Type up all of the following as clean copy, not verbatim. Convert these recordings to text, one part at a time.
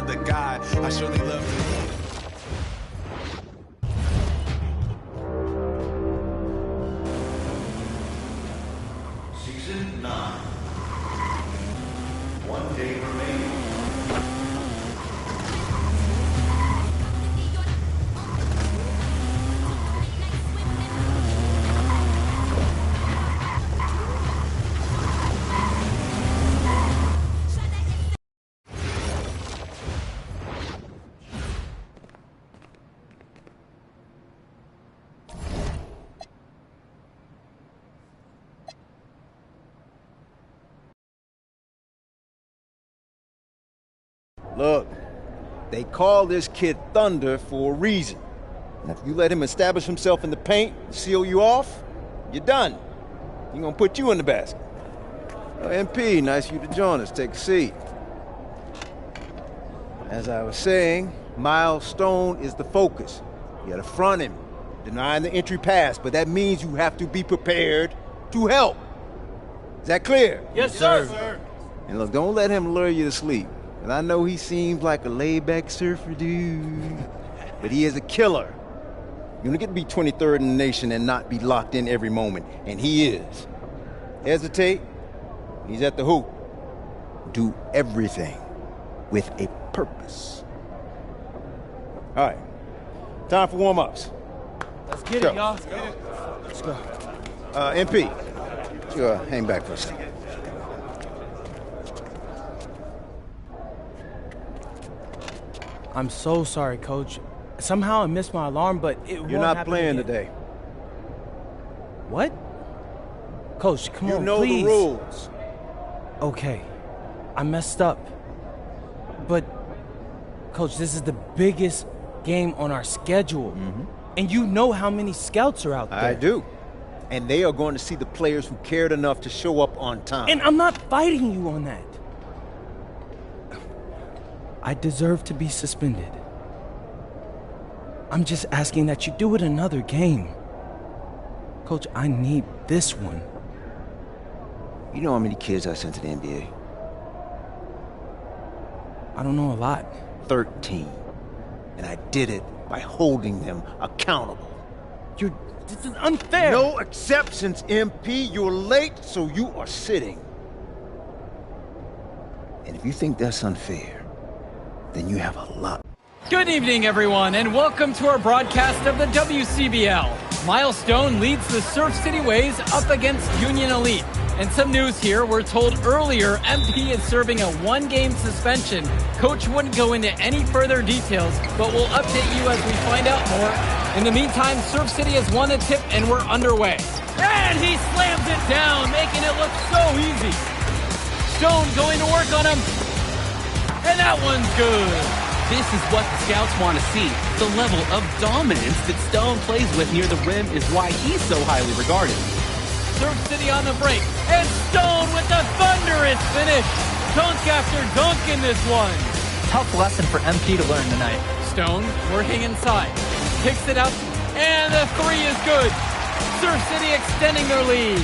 another guy. I surely love to. Season 9. 1 day remaining. Look, they call this kid Thunder for a reason. And if you let him establish himself in the paint, seal you off, you're done. He's gonna put you in the basket. MP, nice of you to join us. Take a seat. As I was saying, Miles Stone is the focus. You gotta front him, denying the entry pass, but that means you have to be prepared to help. Is that clear? Yes, sir. And look, don't let him lure you to sleep. And I know he seems like a laid-back surfer dude, but he is a killer. You don't get to be 23rd in the nation and not be locked in every moment, and he is. Hesitate, he's at the hoop. Do everything with a purpose. All right, time for warm-ups. Let's get it, y'all. Let's go. MP, you hang back for a second. I'm so sorry, Coach. Somehow I missed my alarm, but it won't You're not happen playing again. today. What? Coach, come on, You know please. the rules. Okay, I messed up. But, Coach, this is the biggest game on our schedule. And you know how many scouts are out there. I do. And they are going to see the players who cared enough to show up on time. And I'm not fighting you on that. I deserve to be suspended. I'm just asking that you do it another game. Coach, I need this one. You know how many kids I sent to the NBA? I don't know a lot. 13. And I did it by holding them accountable. This is unfair. No exceptions, MP. You're late, so you are sitting. And if you think that's unfair, then you have a lot. Good evening, everyone, and welcome to our broadcast of the WCBL. Miles Stone leads the Surf City Waves up against Union Elite. And some news here, we're told earlier MP is serving a 1-game suspension. Coach wouldn't go into any further details, but we'll update you as we find out more. In the meantime, Surf City has won the tip and we're underway. And he slams it down, making it look so easy. Stone going to work on him. And that one's good. This is what the scouts want to see. The level of dominance that Stone plays with near the rim is why he's so highly regarded. Surf City on the break. And Stone with the thunderous finish. Dunk after dunk in this one. Tough lesson for MP to learn tonight. Stone working inside. Kicks it up. And the three is good. Surf City extending their lead.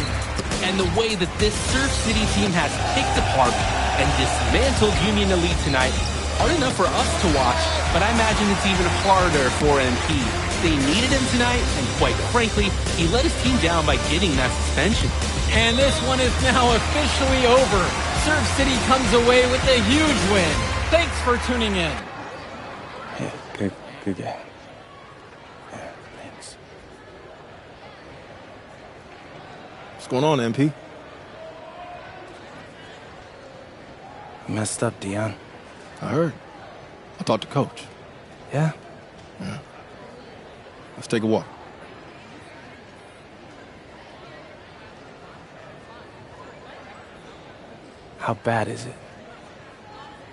And the way that this Surf City team has picked apart and dismantled Union Elite tonight, hard enough for us to watch, but I imagine it's even harder for MP. They needed him tonight, and quite frankly, he let his team down by getting that suspension. And this one is now officially over. Surf City comes away with a huge win. Thanks for tuning in. Yeah, good game. Yeah, thanks. What's going on, MP? I messed up, Dion. I heard. I talked to Coach. Yeah? Yeah. Let's take a walk. How bad is it?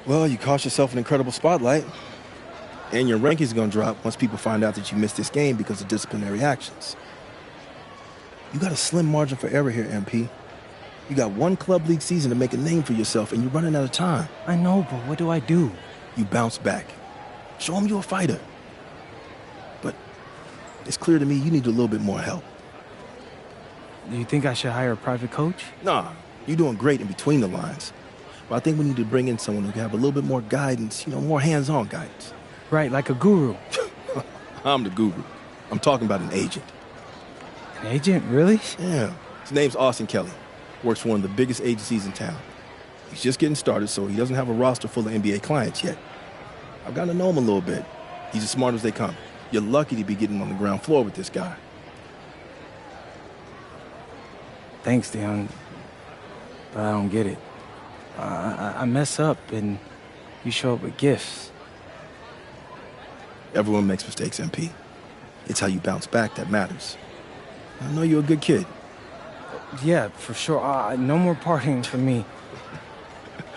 Well, you cost yourself an incredible spotlight. And your ranking's gonna drop once people find out that you missed this game because of disciplinary actions. You got a slim margin for error here, MP. You got one club league season to make a name for yourself, and you're running out of time. I know, but what do I do? You bounce back. Show them you're a fighter. But it's clear to me you need a little bit more help. Do you think I should hire a private coach? Nah, you're doing great in between the lines. But I think we need to bring in someone who can have a little bit more guidance, more hands-on guidance. Right, like a guru. I'm the guru. I'm talking about an agent. An agent, really? Yeah. His name's Austin Kelly. Works for one of the biggest agencies in town. He's just getting started, so he doesn't have a roster full of NBA clients yet. I've gotten to know him a little bit. He's as smart as they come. You're lucky to be getting on the ground floor with this guy. Thanks, Dion. But I don't get it. I mess up and you show up with gifts. Everyone makes mistakes, MP. It's how you bounce back that matters. I know you're a good kid. Yeah, for sure. No more partying for me.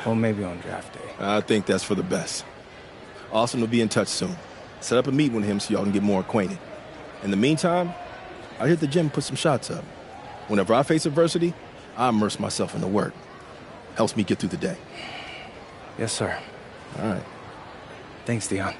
Well, maybe on draft day. I think that's for the best. Austin will be in touch soon. Set up a meeting with him so y'all can get more acquainted. In the meantime, I hit the gym and put some shots up. Whenever I face adversity, I immerse myself in the work. Helps me get through the day. Yes, sir. All right. Thanks, Dion.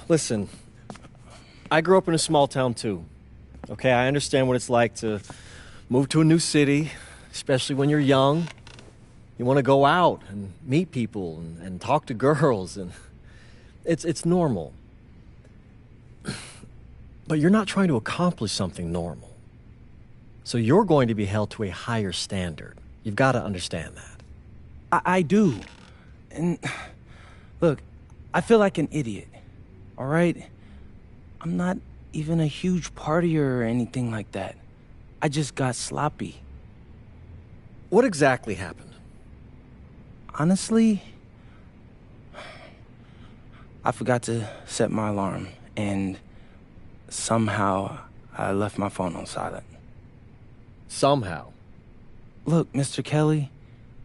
Listen, I grew up in a small town too. Okay, I understand what it's like to move to a new city, especially when you're young. You want to go out and meet people and talk to girls, and it's normal. But you're not trying to accomplish something normal. So you're going to be held to a higher standard. You've got to understand that. I do. And look, I feel like an idiot. All right? I'm not even a huge partier or anything like that. I just got sloppy. What exactly happened? Honestly, I forgot to set my alarm, and somehow I left my phone on silent. Somehow? Look, Mr. Kelly,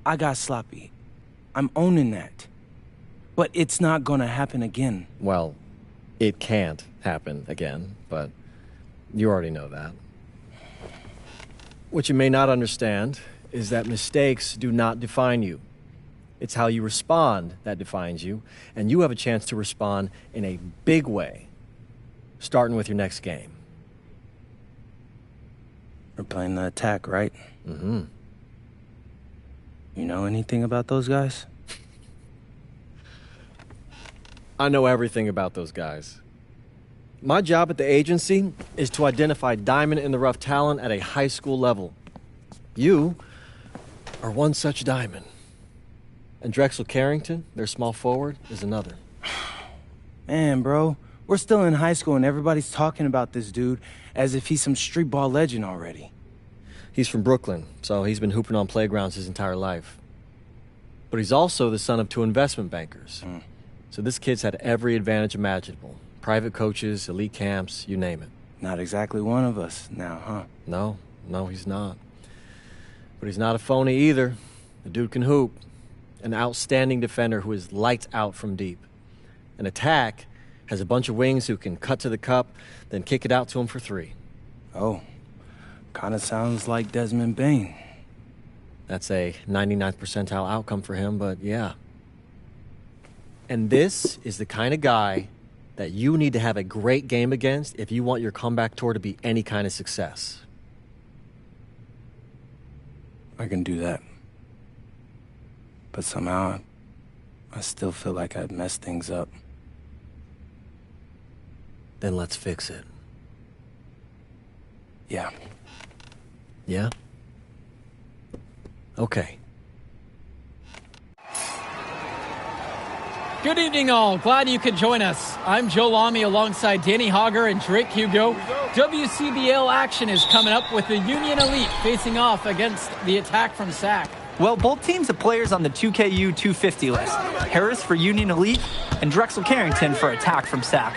I got sloppy. I'm owning that. But it's not gonna happen again. Well, it can't happen again, but you already know that. What you may not understand is that mistakes do not define you. It's how you respond that defines you, and you have a chance to respond in a big way, starting with your next game. We're playing the attack, right? Mm-hmm. You know anything about those guys? I know everything about those guys. My job at the agency is to identify diamond-in-the-rough talent at a high school level. You are one such diamond. And Drexel Carrington, their small forward, is another. Man, bro, we're still in high school and everybody's talking about this dude as if he's some street ball legend already. He's from Brooklyn, so he's been hooping on playgrounds his entire life. But he's also the son of two investment bankers. So this kid's had every advantage imaginable. Private coaches, elite camps, you name it. Not exactly one of us now, huh? No, he's not. But he's not a phony either. The dude can hoop. An outstanding defender who is lights out from deep. An attack has a bunch of wings who can cut to the cup, then kick it out to him for three. Oh, kind of sounds like Desmond Bain. That's a 99th percentile outcome for him, but yeah. And this is the kind of guy that you need to have a great game against if you want your comeback tour to be any kind of success. I can do that. But somehow, I still feel like I messed things up. Then let's fix it. Yeah. Yeah? Okay. Good evening, all. Glad you could join us. I'm Joe Lamy alongside Danny Hogger and Drake Hugo. WCBL action is coming up with the Union Elite facing off against the Attack from SAC. Well, both teams have players on the 2KU250 list. Harris for Union Elite and Drexel Carrington for Attack from SAC.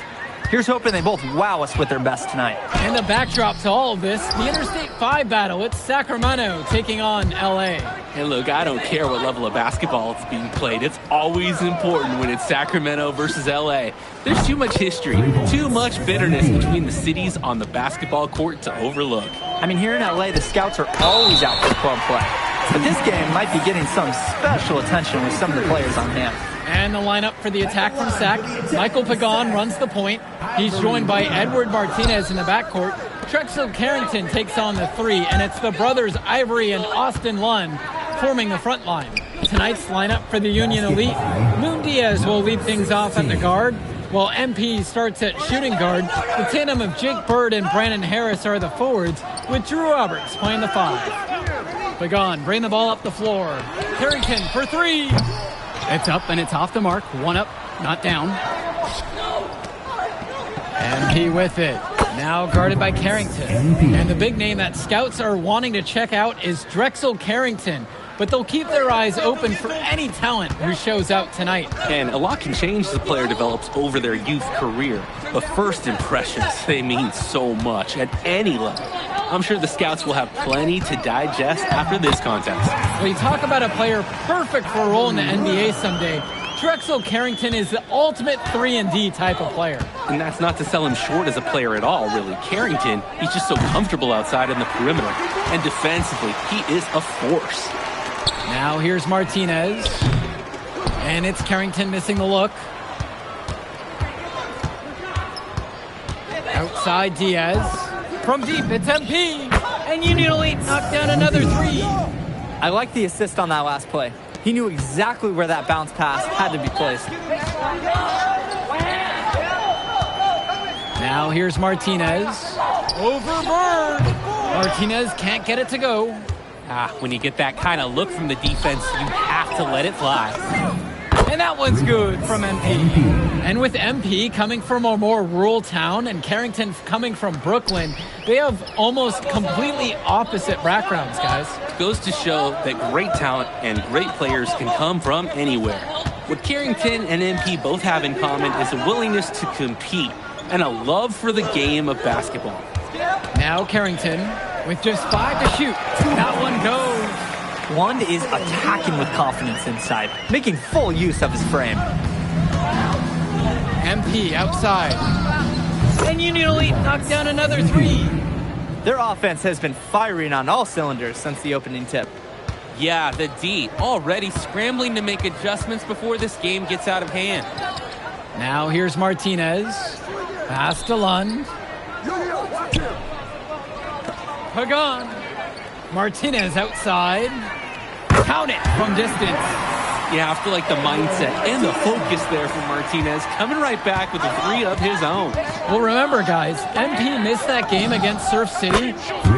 Here's hoping they both wow us with their best tonight. And the backdrop to all of this, the Interstate 5 battle. It's Sacramento taking on LA. And look, I don't care what level of basketball is being played. It's always important when it's Sacramento versus LA. There's too much history, too much bitterness between the cities on the basketball court to overlook. I mean, here in LA, the scouts are always out for club play. But this game might be getting some special attention with some of the players on hand. And the lineup for the Attack from SAC. Michael Pagan runs the point. He's joined by Edward Martinez in the backcourt. Drexel Carrington takes on the three, and it's the brothers Ivory and Austin Lund forming the front line. Tonight's lineup for the Union Elite. Moon Diaz will lead things off at the guard, while MP starts at shooting guard. The tandem of Jake Bird and Brandon Harris are the forwards, with Drew Roberts playing the 5. Pagan bring the ball up the floor. Carrington for three. It's up and it's off the mark. One up, not down. MP with it. Now guarded by Carrington. And the big name that scouts are wanting to check out is Drexel Carrington. But they'll keep their eyes open for any talent who shows out tonight. And a lot can change as a player develops over their youth career. But first impressions, they mean so much at any level. I'm sure the scouts will have plenty to digest after this contest. Well, you talk about a player perfect for a role in the NBA someday. Drexel Carrington is the ultimate 3-and-D type of player. And that's not to sell him short as a player at all, really. Carrington, he's just so comfortable outside in the perimeter. And defensively, he is a force. Now here's Martinez. And it's Carrington missing the look. Outside Diaz. From deep, it's MP. And Union Elite knocked down another three. I like the assist on that last play. He knew exactly where that bounce pass had to be placed. Now here's Martinez. Over Bird. Martinez can't get it to go. When you get that kind of look from the defense, you have to let it fly. And that one's good from MP. And with MP coming from a more rural town and Carrington coming from Brooklyn, they have almost completely opposite backgrounds, guys. It goes to show that great talent and great players can come from anywhere. What Carrington and MP both have in common is a willingness to compete and a love for the game of basketball. Now Carrington with just 5 to shoot. That one goes. Lund is attacking with confidence inside, making full use of his frame. MP outside. And Union Elite knocked down another three. Their offense has been firing on all cylinders since the opening tip. Yeah, the D already scrambling to make adjustments before this game gets out of hand. Now here's Martinez. Pass to Lund. Pagan. Martinez outside. Count it from distance. Yeah, I feel like the mindset and the focus there from Martinez coming right back with a three of his own. Well, remember, guys, MP missed that game against Surf City.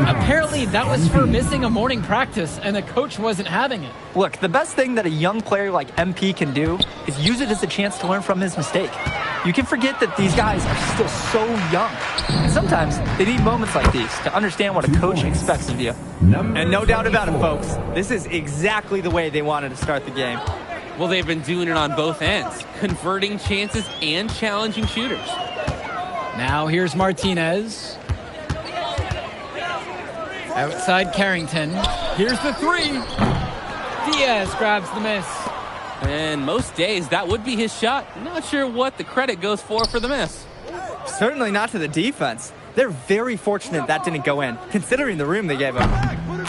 Apparently, that was for missing a morning practice, and the coach wasn't having it. Look, the best thing that a young player like MP can do is use it as a chance to learn from his mistake. You can forget that these guys are still so young. And sometimes they need moments like these to understand what a coach expects of you. And no doubt about it, folks, this is exactly the way they wanted to start the game. Well, they've been doing it on both ends, converting chances and challenging shooters. Now here's Martinez. Outside Carrington. Here's the three. Diaz grabs the miss. And most days, that would be his shot. Not sure what the credit goes for the miss. Certainly not to the defense. They're very fortunate that didn't go in, considering the room they gave him.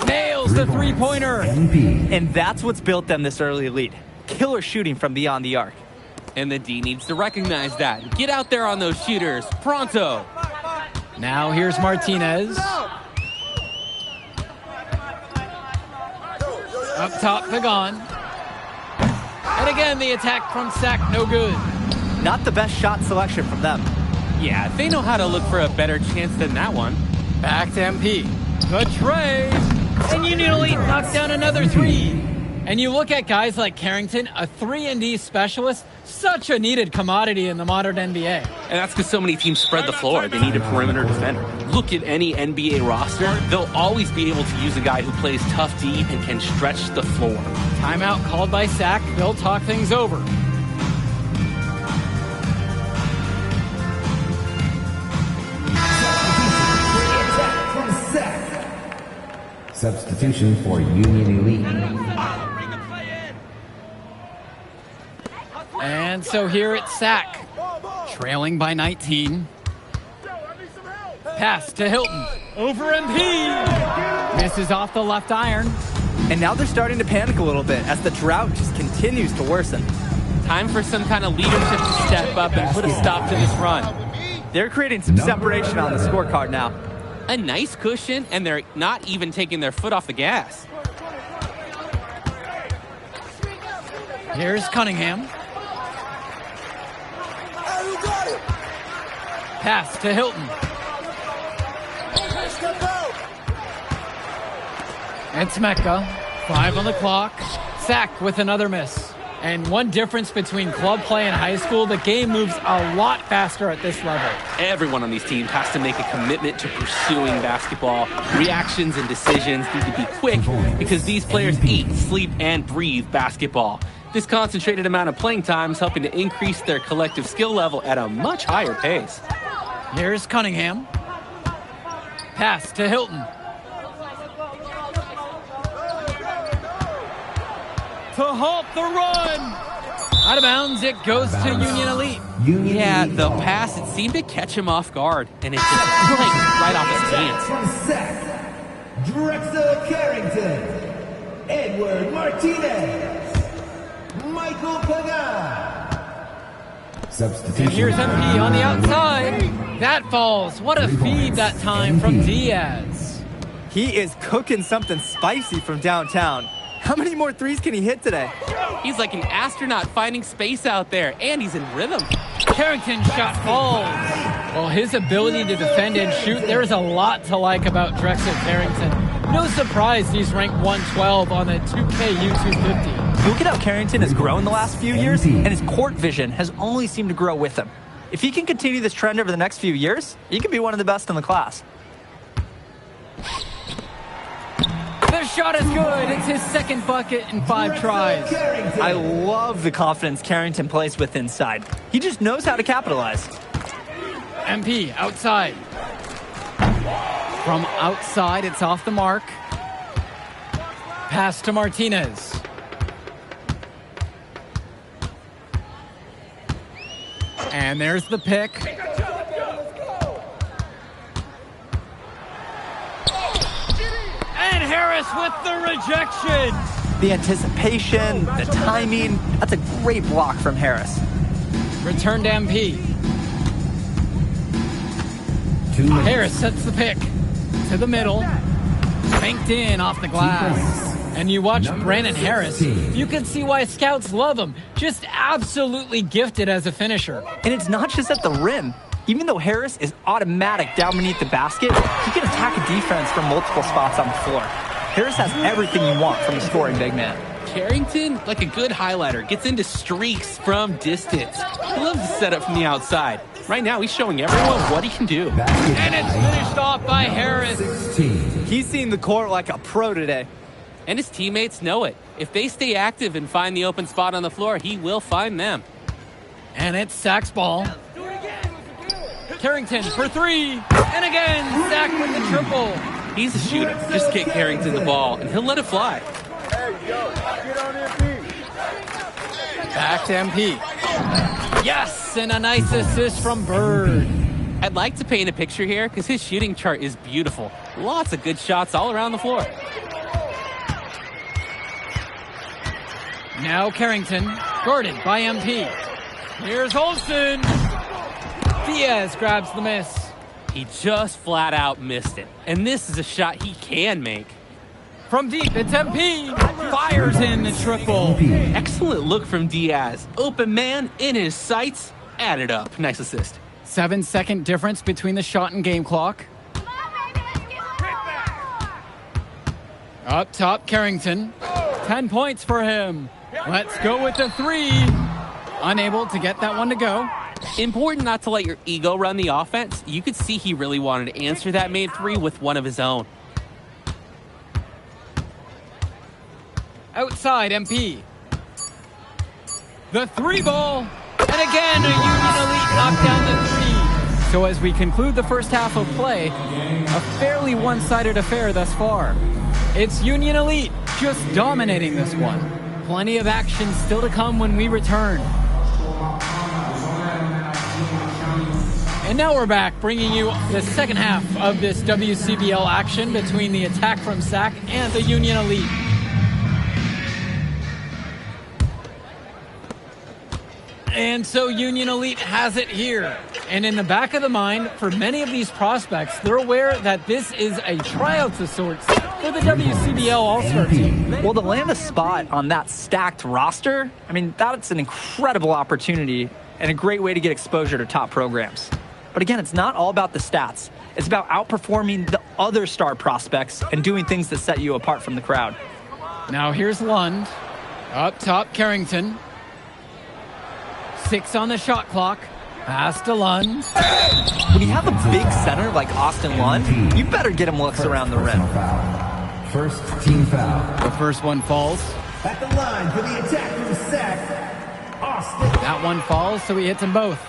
Nails the three-pointer. And that's what's built them this early lead. Killer shooting from beyond the arc. And the D needs to recognize that. Get out there on those shooters. Pronto. Now here's Martinez. Up top, Pagan. And again, the attack from Sack, no good. Not the best shot selection from them. Yeah, they know how to look for a better chance than that one. Back to MP. The tray. And Union Elite knocks down another 3. And you look at guys like Carrington, a 3-and-D specialist, such a needed commodity in the modern NBA. And that's because so many teams spread the floor. They need a perimeter defender. Look at any NBA roster. They'll always be able to use a guy who plays tough D and can stretch the floor. Timeout called by Sack. They'll talk things over. Substitution for Union Elite. And so here it's Sack, trailing by 19. Pass to Hilton, over MP. Misses off the left iron. And now they're starting to panic a little bit as the drought just continues to worsen. Time for some kind of leadership to step up and put a stop to this run. They're creating some separation on the scorecard now. A nice cushion, and they're not even taking their foot off the gas. Here's Cunningham. Pass to Hilton. It's Mecca. 5 on the clock. Sack with another miss. And one difference between club play and high school, the game moves a lot faster at this level. Everyone on these teams has to make a commitment to pursuing basketball. Reactions and decisions need to be quick because these players eat, sleep, and breathe basketball. This concentrated amount of playing time is helping to increase their collective skill level at a much higher pace. Here's Cunningham. Pass to Hilton. To halt the run. Out of bounds, it goes to Union Elite. Yeah, the pass, it seemed to catch him off guard, and it just blanked right off his hands. Drexel Carrington, Edward Martinez, Michael Pagan. Substitution. And here's MP on the outside. That falls. What a feed that time from Diaz. He is cooking something spicy from downtown. How many more threes can he hit today? He's like an astronaut finding space out there, and he's in rhythm. Carrington's shot falls. Well, his ability to defend and shoot, there's a lot to like about Drexel Carrington. No surprise he's ranked 112 on the 2K U250. Look at how Carrington has grown the last few years, and his court vision has only seemed to grow with him. If he can continue this trend over the next few years, he could be one of the best in the class. The shot is good. It's his second bucket in 5 tries. I love the confidence Carrington plays with inside. He just knows how to capitalize. MP outside. From outside, it's off the mark. Pass to Martinez. And there's the pick. And Harris with the rejection. The anticipation, the timing, that's a great block from Harris. Return to MP. Harris sets the pick to the middle. Banked in off the glass. And you watch Brandon Harris, you can see why scouts love him. Just absolutely gifted as a finisher. And it's not just at the rim. Even though Harris is automatic down beneath the basket, he can attack a defense from multiple spots on the floor. Harris has everything you want from a scoring big man. Carrington, like a good highlighter, gets into streaks from distance. He loves to set up from the outside. Right now, he's showing everyone what he can do. And it's finished off by Harris. He's seen the court like a pro today. And his teammates know it. If they stay active and find the open spot on the floor, he will find them. And it's Sack's ball. Carrington for 3. And again, Sack with the triple. He's a shooter. Just kick Carrington the ball, and he'll let it fly. Back to MP. Yes, and a nice assist from Bird. I'd like to paint a picture here because his shooting chart is beautiful. Lots of good shots all around the floor. Now Carrington, guarded by MP. Here's Olsen. Diaz grabs the miss. He just flat out missed it. And this is a shot he can make. From deep, it's MP. Fires in the triple. Excellent look from Diaz. Open man, in his sights, added up. Nice assist. 7-second difference between the shot and game clock. Up top, Carrington. 10 points for him. Let's go with the three. Unable to get that one to go. Important not to let your ego run the offense. You could see he really wanted to answer that made three with one of his own. Outside, MP. The three ball. And again, a Union Elite knocked down the three. So as we conclude the first half of play, a fairly one-sided affair thus far. It's Union Elite just dominating this one. Plenty of action still to come when we return. And now we're back, bringing you the second half of this WCBL action between the attack from SAC and the Union Elite. And so Union Elite has it here. And in the back of the mind, for many of these prospects, they're aware that this is a tryout of sorts for the WCBL All-Star team. Well, to land a spot on that stacked roster, I mean, that's an incredible opportunity and a great way to get exposure to top programs. But again, it's not all about the stats. It's about outperforming the other star prospects and doing things that set you apart from the crowd. Now here's Lund. Up top, Carrington. 6 on the shot clock. Pass to Lund. When you have a big center like Austin Lund, you better get him looks around the rim. First team foul. The first one falls. At the line for the attack from SAC, Austin. That one falls, so he hits them both.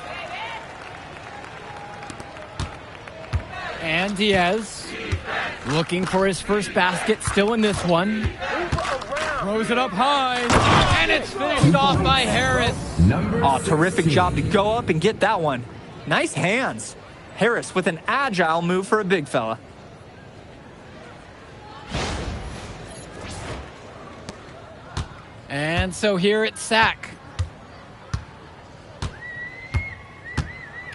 And Diaz looking for his first basket, still in this one. Throws it up high, and it's finished off by Harris. Oh, terrific job to go up and get that one. Nice hands. Harris with an agile move for a big fella. And so here it's SAC.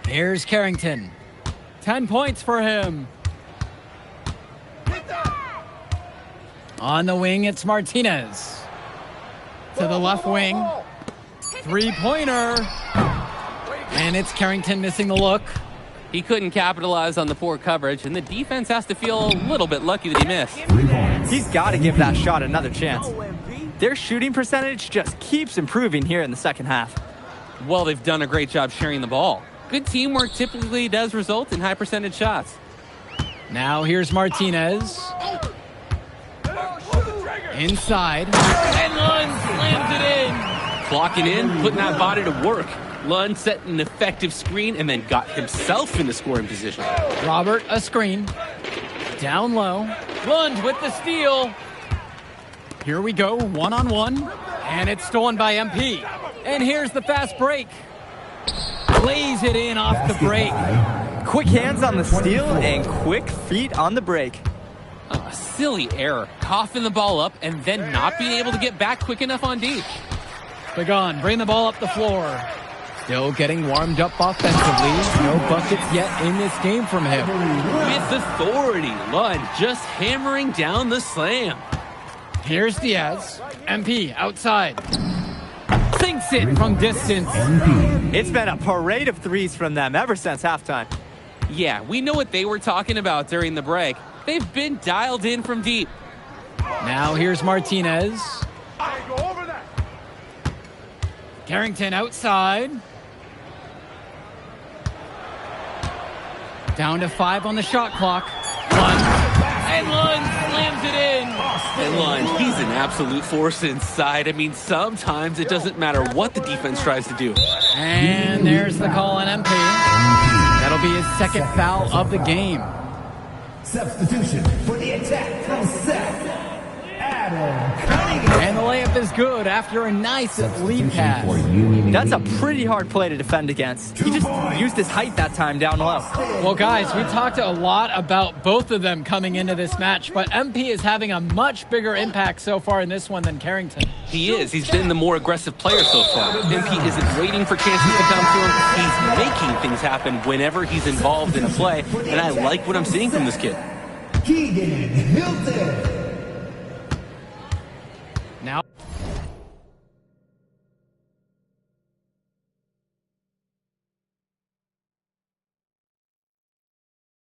Here's Carrington. 10 points for him. On the wing, it's Martinez. To the left wing. Three-pointer. And it's Carrington missing the look. He couldn't capitalize on the poor coverage, and the defense has to feel a little bit lucky that he missed. He's got to give that shot another chance. Their shooting percentage just keeps improving here in the second half. Well, they've done a great job sharing the ball. Good teamwork typically does result in high percentage shots. Now here's Martinez. Inside. And Lund slams it in. Clocking in, putting that body to work. Lund set an effective screen and then got himself in the scoring position. Robert, a screen. Down low. Lund with the steal. Here we go, one-on-one. And it's stolen by MP. And here's the fast break. Lays it in off the break. Quick hands on the steal and quick feet on the break. A silly error. Coughing the ball up and then not being able to get back quick enough on D. Pagan, bring the ball up the floor. Still getting warmed up offensively. No buckets yet in this game from him. With authority, Lund just hammering down the slam. Here's Diaz. MP outside. Sinks it from distance. It's been a parade of threes from them ever since halftime. Yeah, we know what they were talking about during the break. They've been dialed in from deep. Now here's Martinez. Carrington outside. Down to 5 on the shot clock. Lund. And Lund slams it in. And Lund, he's an absolute force inside. I mean, sometimes it doesn't matter what the defense tries to do. And there's the call on MP. That'll be his second foul of the game. Substitution for the attack from SAC, Adam Cunningham. And the layup is good after a nice lead pass. That's a pretty hard play to defend against. He just used his height that time down low. Well, guys, we talked a lot about both of them coming into this match, but MP is having a much bigger impact so far in this one than Carrington. He is. He's been the more aggressive player so far. MP isn't waiting for chances to come to him. He's making things happen whenever he's involved in a play, and I like what I'm seeing from this kid. Keegan Hilton.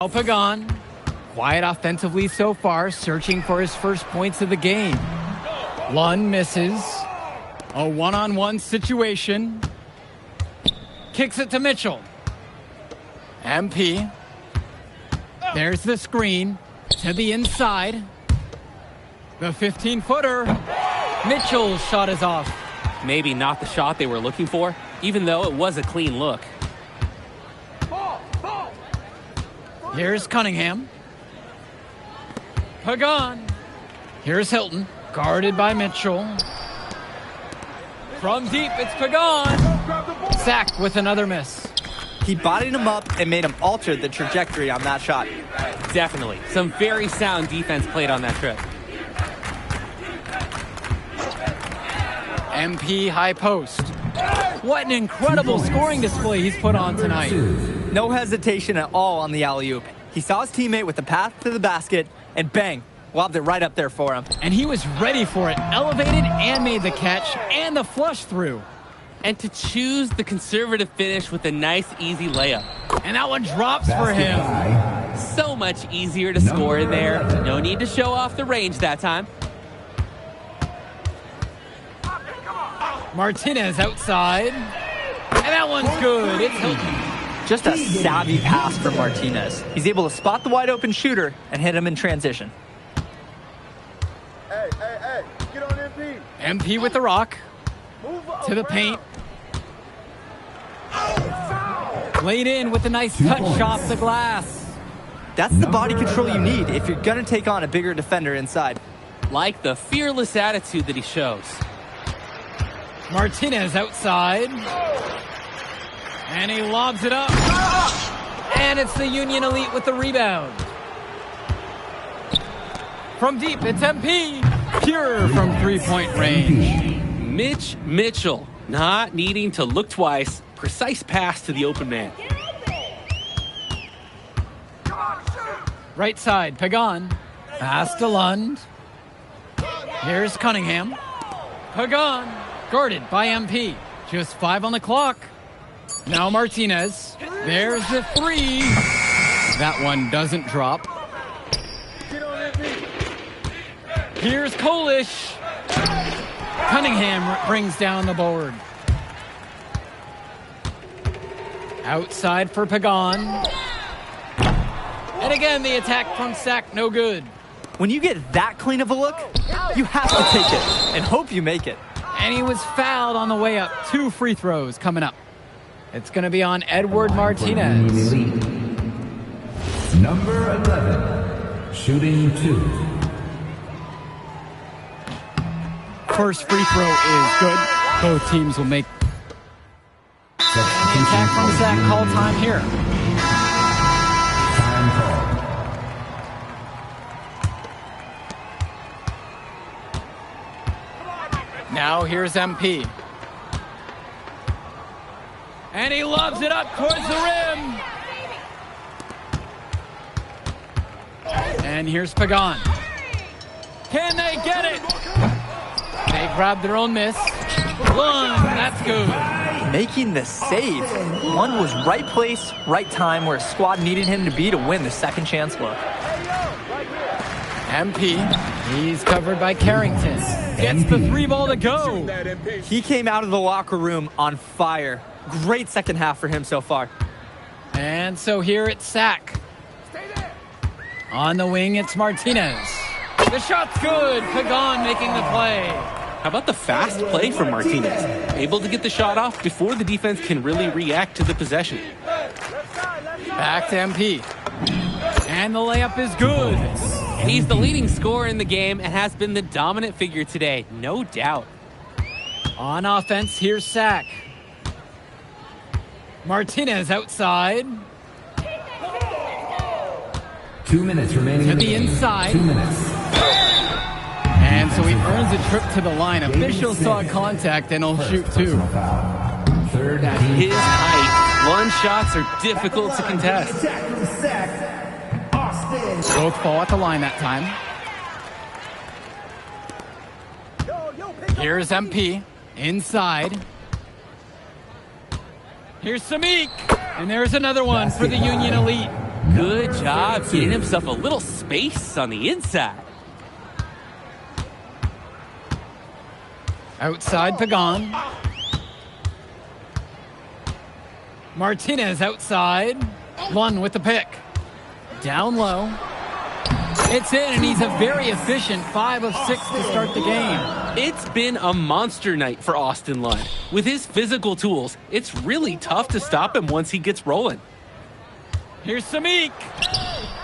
Pagan, quiet offensively so far, searching for his first points of the game. Lund misses. A one-on-one situation. Kicks it to Mitchell. MP. There's the screen to the inside. The 15-footer. Mitchell's shot is off. Maybe not the shot they were looking for, even though it was a clean look. Here's Cunningham. Pagan. Here's Hilton, guarded by Mitchell. From deep, it's Pagan. Sack with another miss. He bodied him up and made him alter the trajectory on that shot. Definitely. Some very sound defense played on that trip. MP high post. What an incredible scoring display he's put on tonight. No hesitation at all on the alley-oop. He saw his teammate with the path to the basket, and bang, lobbed it right up there for him. And he was ready for it, elevated and made the catch and the flush through. And to choose the conservative finish with a nice, easy layup. And that one drops for him. So much easier to score in there. No need to show off the range that time. Martinez outside. And that one's good. It's Hilton. Just a savvy pass from Martinez. He's able to spot the wide open shooter and hit him in transition. Hey, get on MP. MP with the rock. To the paint. Laid in with a nice touch off the glass. That's the body control you need if you're going to take on a bigger defender inside. Like the fearless attitude that he shows. Martinez outside. And he lobs it up. And it's the Union Elite with the rebound. From deep, it's MP. Pure from three-point range. Mitch Mitchell, not needing to look twice. Precise pass to the open man. Right side, Pagan. Pass to Lund. Here's Cunningham. Pagan, guarded by MP. Just 5 on the clock. Now Martinez. There's the three. That one doesn't drop. Here's Kolish. Cunningham brings down the board. Outside for Pagan. And again, the attack from Sack, no good. When you get that clean of a look, you have to take it and hope you make it. And he was fouled on the way up. 2 free throws coming up. It's going to be on Edward Martinez. Number 11, shooting 2. First free throw is good. Both teams will make. And the attack from Zach call time here. Time call. Now here's MP. And he lobs it up towards the rim. And here's Pagan. Can they get it? They grab their own miss. Lund, that's good. Making the save. One was right place, right time where his squad needed him to be to win the second chance look. MP, he's covered by Carrington. Gets the 3 ball to go. He came out of the locker room on fire. Great second half for him so far. And so here it's Sack. On the wing, it's Martinez. The shot's good. Pagan making the play. How about the fast play from Martinez? Able to get the shot off before the defense can really react to the possession. Back to MP. And the layup is good. He's the leading scorer in the game and has been the dominant figure today, no doubt. On offense, here's Sack. Martinez outside. 2 minutes remaining. To the inside. 2 minutes. And so he earns a trip to the line. Officials saw contact and he'll shoot 2. Third At his height, Lund shots are difficult to contest. Both fall at the line that time. Here's MP inside. Here's Samik. And there's another one for the Union Elite. Good job getting himself a little space on the inside. Outside Pagan. Martinez outside. One with the pick. Down low. It's in, and he's a very efficient 5 of 6 to start the game. It's been a monster night for Austin Lund. With his physical tools, it's really tough to stop him once he gets rolling. Here's Samik.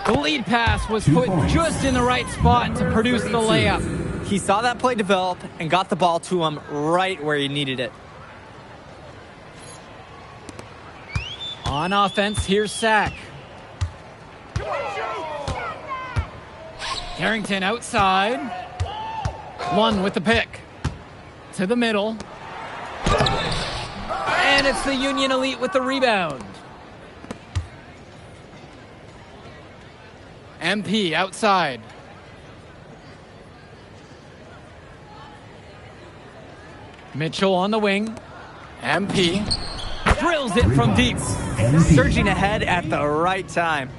The lead pass was put just in the right spot to produce the layup. He saw that play develop and got the ball to him right where he needed it. On offense, here's Sack. Carrington outside. One with the pick. To the middle. And it's the Union Elite with the rebound. MP outside. Mitchell on the wing. MP drills it from deep. Surging ahead at the right time.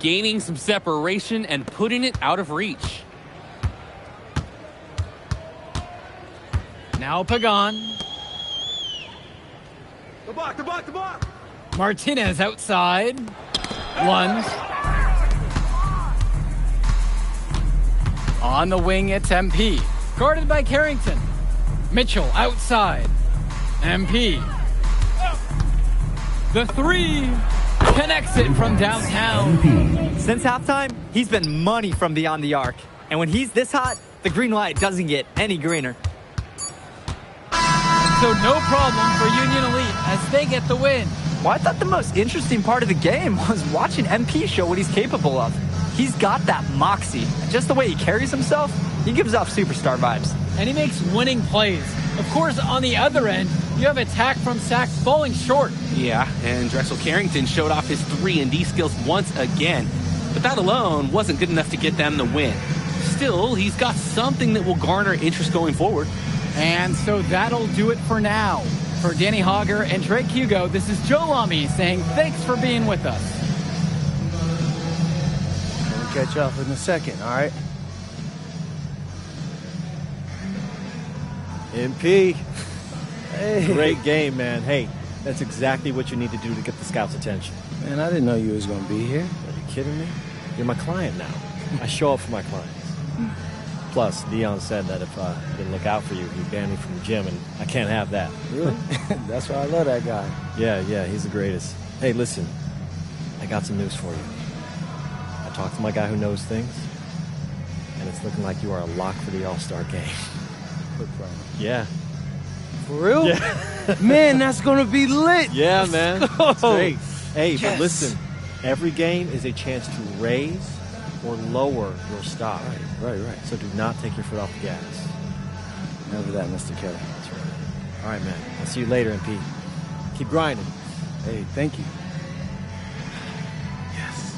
Gaining some separation and putting it out of reach. Now Pagan. The block. Martinez outside. Lunge. On the wing, it's MP. Guarded by Carrington. Mitchell outside. MP. The three. Connects it from downtown. Since halftime, he's been money from beyond the arc. And when he's this hot, the green light doesn't get any greener. So no problem for Union Elite as they get the win. Well, I thought the most interesting part of the game was watching MP show what he's capable of. He's got that moxie. Just the way he carries himself, he gives off superstar vibes. And he makes winning plays. Of course, on the other end, you have attack from Sack falling short. Yeah, and Drexel Carrington showed off his 3-and-D skills once again. But that alone wasn't good enough to get them the win. Still, he's got something that will garner interest going forward. And so that'll do it for now. For Danny Hogger and Drake Hugo, this is Joe Lamy saying thanks for being with us. We'll catch up in a second, all right? MP. Hey. Great game, man. Hey, that's exactly what you need to do to get the scouts' attention. Man, I didn't know you was gonna be here. Are you kidding me? You're my client now. I show up for my clients. Plus, Dion said that if I didn't look out for you, he'd ban me from the gym, and I can't have that. Really? That's why I love that guy. Yeah, he's the greatest. Hey, listen, I got some news for you. I talked to my guy who knows things, and it's looking like you are a lock for the All-Star game. Quick frame. Yeah. For real? Yeah. Man, that's gonna be lit. Yeah, man. It's great. Hey, Yes. but listen, every game is a chance to raise or lower your stock. Right. So do not take your foot off the gas. Never that, Mr. Kelly. That's right. All right, man. I'll see you later, MP. Keep grinding. Hey, thank you. Yes.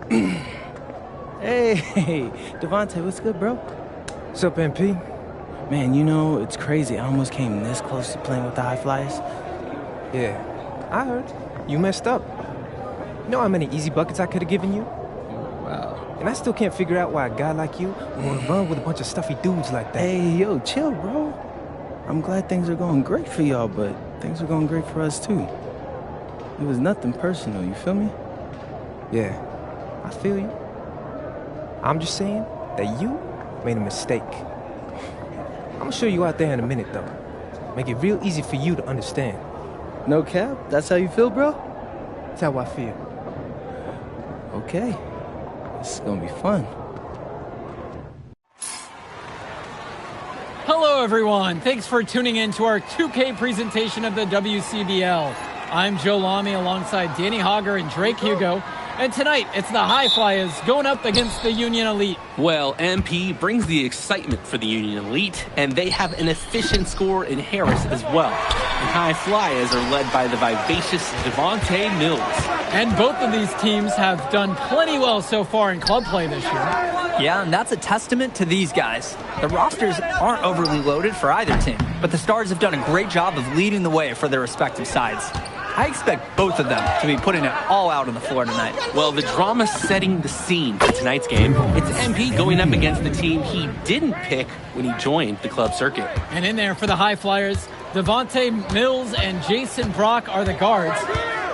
Hey, Devontae, what's good, bro? What's up, MP? Man, you know, it's crazy. I almost came this close to playing with the High Flyers. Yeah, I heard. You messed up. You know how many easy buckets I could have given you? Wow. And I still can't figure out why a guy like you would want to run with a bunch of stuffy dudes like that. Hey, yo, chill, bro. I'm glad things are going great for y'all, but things are going great for us, too. It was nothing personal, you feel me? Yeah, I feel you. I'm just saying that you made a mistake. I'm gonna show you out there in a minute, though. Make it real easy for you to understand. No cap? That's how you feel, bro? That's how I feel. Okay. This is gonna be fun. Hello, everyone. Thanks for tuning in to our 2K presentation of the WCBL. I'm Joe Lamy alongside Danny Hogger and Drake Hugo. And tonight, it's the High Flyers going up against the Union Elite. Well, MP brings the excitement for the Union Elite, and they have an efficient scorer in Harris as well. The High Flyers are led by the vivacious Devontae Mills. And both of these teams have done plenty well so far in club play this year. Yeah, and that's a testament to these guys. The rosters aren't overly loaded for either team, but the Stars have done a great job of leading the way for their respective sides. I expect both of them to be putting it all out on the floor tonight. Well, the drama setting the scene for tonight's game. It's MP going up against the team he didn't pick when he joined the club circuit. And in there for the High Flyers, Devontae Mills and Jason Brock are the guards.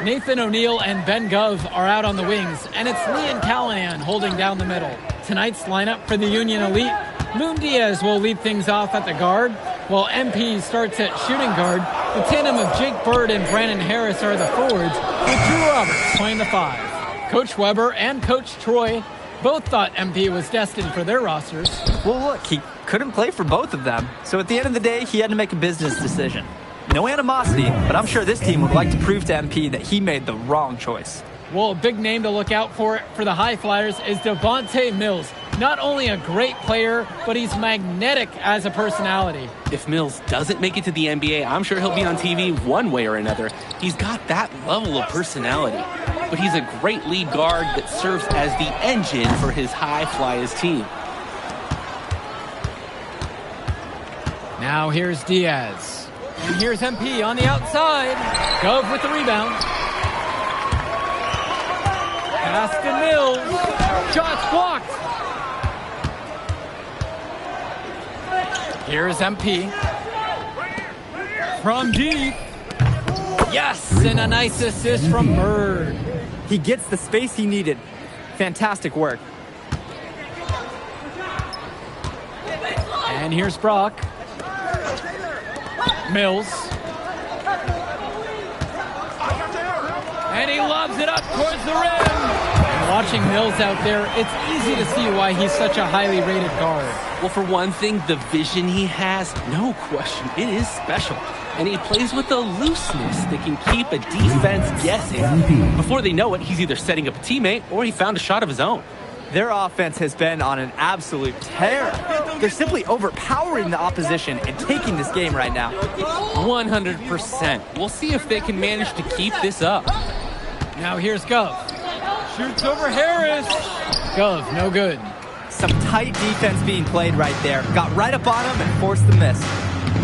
Nathan O'Neill and Ben Gov are out on the wings, and it's Leon Callahan holding down the middle. Tonight's lineup for the Union Elite, Moon Diaz will lead things off at the guard, while MP starts at shooting guard. The tandem of Jake Bird and Brandon Harris are the forwards, with Drew Roberts playing the 5. Coach Weber and Coach Troy both thought MP was destined for their rosters. Well, look, he couldn't play for both of them, so at the end of the day, he had to make a business decision. No animosity, but I'm sure this team would like to prove to MP that he made the wrong choice. Well, a big name to look out for the High Flyers is Devontae Mills. Not only a great player, but he's magnetic as a personality. If Mills doesn't make it to the NBA, I'm sure he'll be on TV one way or another. He's got that level of personality. But he's a great lead guard that serves as the engine for his High Flyers team. Now here's Diaz. And here's MP on the outside. Gove with the rebound. Pass to Mills. Shot's blocked. Here's MP. From deep. Yes, and a nice assist from Bird. He gets the space he needed. Fantastic work. And here's Brock. Mills. And he lobs it up towards the rim. And watching Mills out there, it's easy to see why he's such a highly rated guard. Well, for one thing, the vision he has, no question, it is special. And he plays with a looseness that can keep a defense guessing. Before they know it, he's either setting up a teammate or he found a shot of his own. Their offense has been on an absolute tear. They're simply overpowering the opposition and taking this game right now. 100%. We'll see if they can manage to keep this up. Now here's Gov. Shoots over Harris. Gov, no good. Some tight defense being played right there. Got right up on him and forced the miss.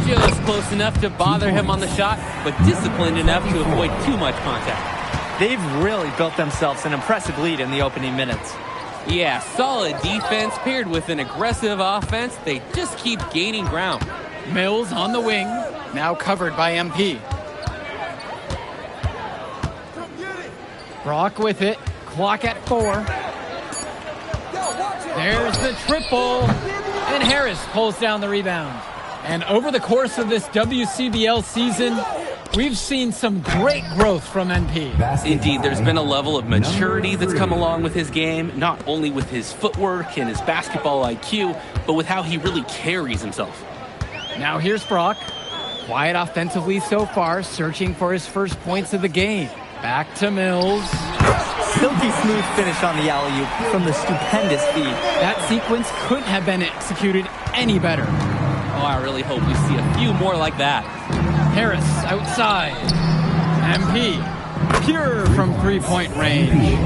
Just close enough to bother him on the shot, but disciplined enough to avoid too much contact. They've really built themselves an impressive lead in the opening minutes. Yeah, solid defense paired with an aggressive offense. They just keep gaining ground. Mills on the wing, now covered by MP. Brock with it, clock at 4. There's the triple, and Harris pulls down the rebound. And over the course of this WCBL season, we've seen some great growth from MP. Indeed, there's been a level of maturity that's come along with his game, not only with his footwork and his basketball IQ, but with how he really carries himself. Now here's Brock. Quiet offensively so far, searching for his first points of the game. Back to Mills. Silky smooth finish on the alley-oop from the stupendous feed. That sequence couldn't have been executed any better. Oh, I really hope we see a few more like that. Harris outside. MP pure from three-point range.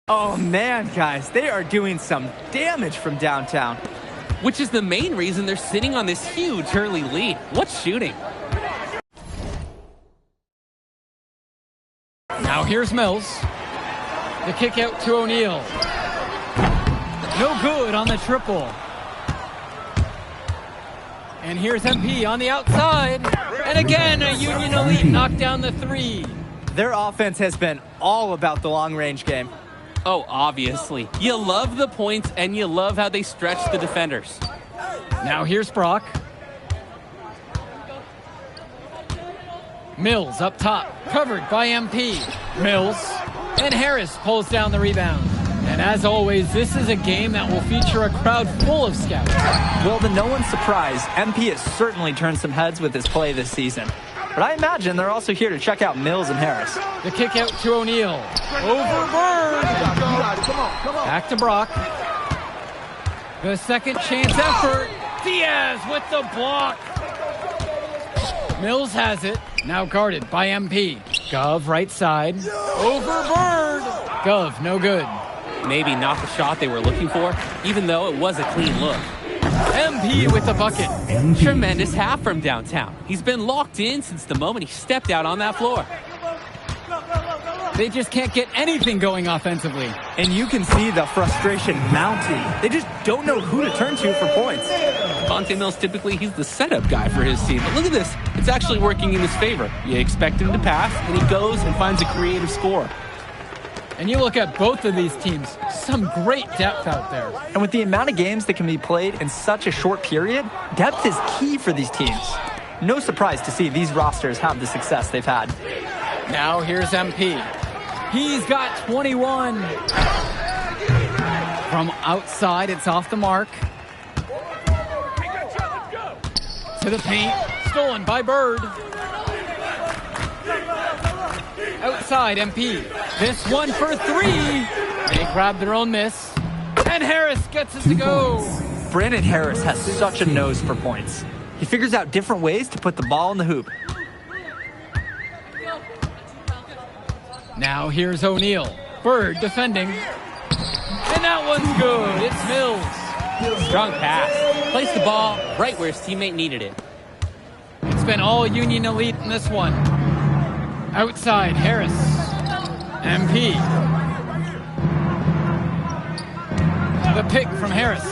Oh man, guys, they are doing some damage from downtown. Which is the main reason they're sitting on this huge early lead. What's shooting? Now here's Mills. The kick out to O'Neal. No good on the triple. And here's MP on the outside. And again, a Union Elite knocked down the three. Their offense has been all about the long-range game. Oh, obviously. You love the points, and you love how they stretch the defenders. Now here's Brock. Mills up top, covered by MP. Mills, and Harris pulls down the rebound. And as always, this is a game that will feature a crowd full of scouts. Well, to no one's surprise, MP has certainly turned some heads with his play this season. But I imagine they're also here to check out Mills and Harris. The kick out to O'Neal. Over Bird. Back to Brock. The second chance effort. Diaz with the block. Mills has it. Now guarded by MP. Gov right side. Over Bird. Gov, no good. Maybe not the shot they were looking for, even though it was a clean look. MP with the bucket. Tremendous half from downtown. He's been locked in since the moment he stepped out on that floor. They just can't get anything going offensively. And you can see the frustration mounting. They just don't know who to turn to for points. Monte Mills, typically, he's the setup guy for his team. But look at this. It's actually working in his favor. You expect him to pass, and he goes and finds a creative score. And you look at both of these teams, some great depth out there. And with the amount of games that can be played in such a short period, depth is key for these teams. No surprise to see these rosters have the success they've had. Now here's MP. He's got 21. From outside, it's off the mark. To the paint, stolen by Bird. Outside, MP. This one for three. They grab their own miss. And Harris gets it to go. Brandon Harris has such a nose for points. He figures out different ways to put the ball in the hoop. Now here's O'Neal. Bird defending. And that one's good. It's Mills. Strong pass. Placed the ball right where his teammate needed it. It's been all Union Elite in this one. Outside, Harris. MP. The pick from Harris.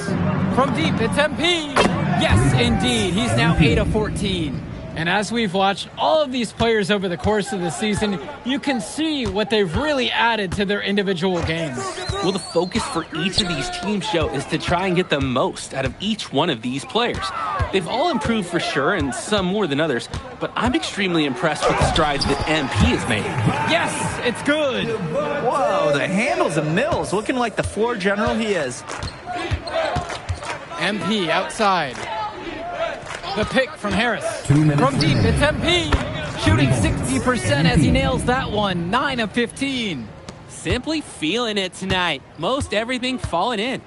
From deep, it's MP. Yes, indeed. He's now 8 of 14. And as we've watched all of these players over the course of the season, you can see what they've really added to their individual games. Well, the focus for each of these teams, Joe, is to try and get the most out of each one of these players. They've all improved for sure, and some more than others, but I'm extremely impressed with the strides that MP has made. Yes, it's good. Whoa, the handles of Mills, looking like the floor general he is. MP outside. The pick from Harris. From deep, it's MP. Shooting 60% as he nails that one. 9 of 15. Simply feeling it tonight. Most everything falling in.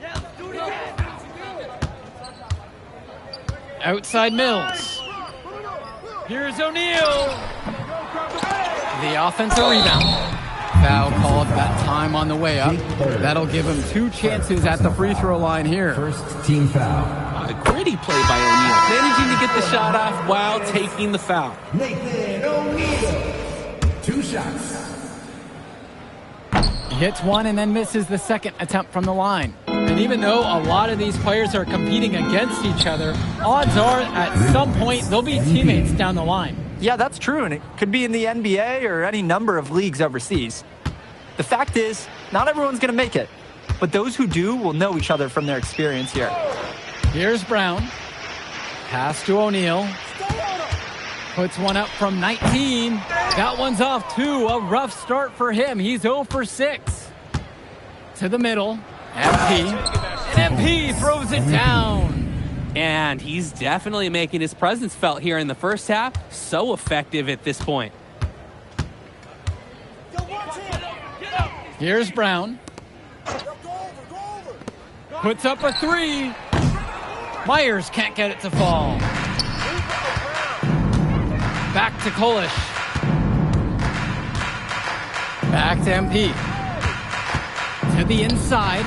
Outside Mills. Here's O'Neal. The offensive rebound. Foul called that time on the way up. That'll give him 2 chances at the free throw line here. First team foul. A gritty play by O'Neal, managing to get the shot off while taking the foul. Nathan O'Neal. 2 shots. He hits one and then misses the second attempt from the line. And even though a lot of these players are competing against each other, odds are at some point they'll be teammates down the line. Yeah, that's true, and it could be in the NBA or any number of leagues overseas. The fact is, not everyone's going to make it, but those who do will know each other from their experience here. Here's Brown. Pass to O'Neal. Puts one up from 19. That one's off too. A rough start for him. He's 0 for 6. To the middle. MP. And MP throws it down. And he's definitely making his presence felt here in the first half. So effective at this point. Here's Brown. Puts up a 3. Myers can't get it to fall. Back to Kolish. Back to MP. To the inside.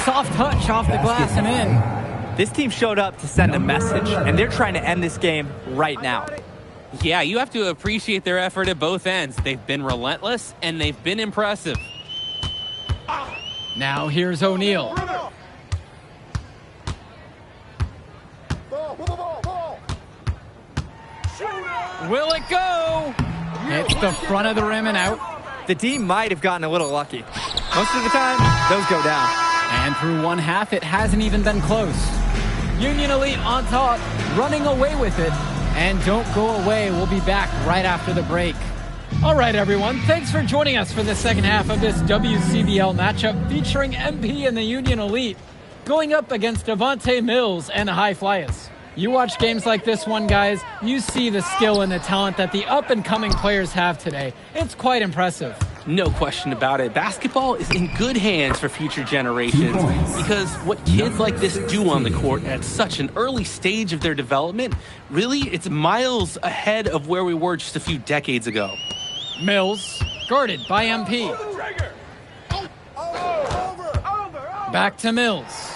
Soft touch off the glass and in. This team showed up to send a message, and they're trying to end this game right now. Yeah, you have to appreciate their effort at both ends. They've been relentless, and they've been impressive. Now here's O'Neal. Will it go? Hits the front of the rim and out. The D might have gotten a little lucky. Most of the time, those go down. And through one half, it hasn't even been close. Union Elite on top, running away with it. And don't go away. We'll be back right after the break. All right, everyone. Thanks for joining us for the second half of this WCBL matchup featuring MP and the Union Elite going up against Devontae Mills and the High Flyers. You watch games like this one, guys, you see the skill and the talent that the up-and-coming players have today. It's quite impressive. No question about it. Basketball is in good hands for future generations because what kids like this do on the court at such an early stage of their development, really, it's miles ahead of where we were just a few decades ago. Mills, guarded by MP. Back to Mills.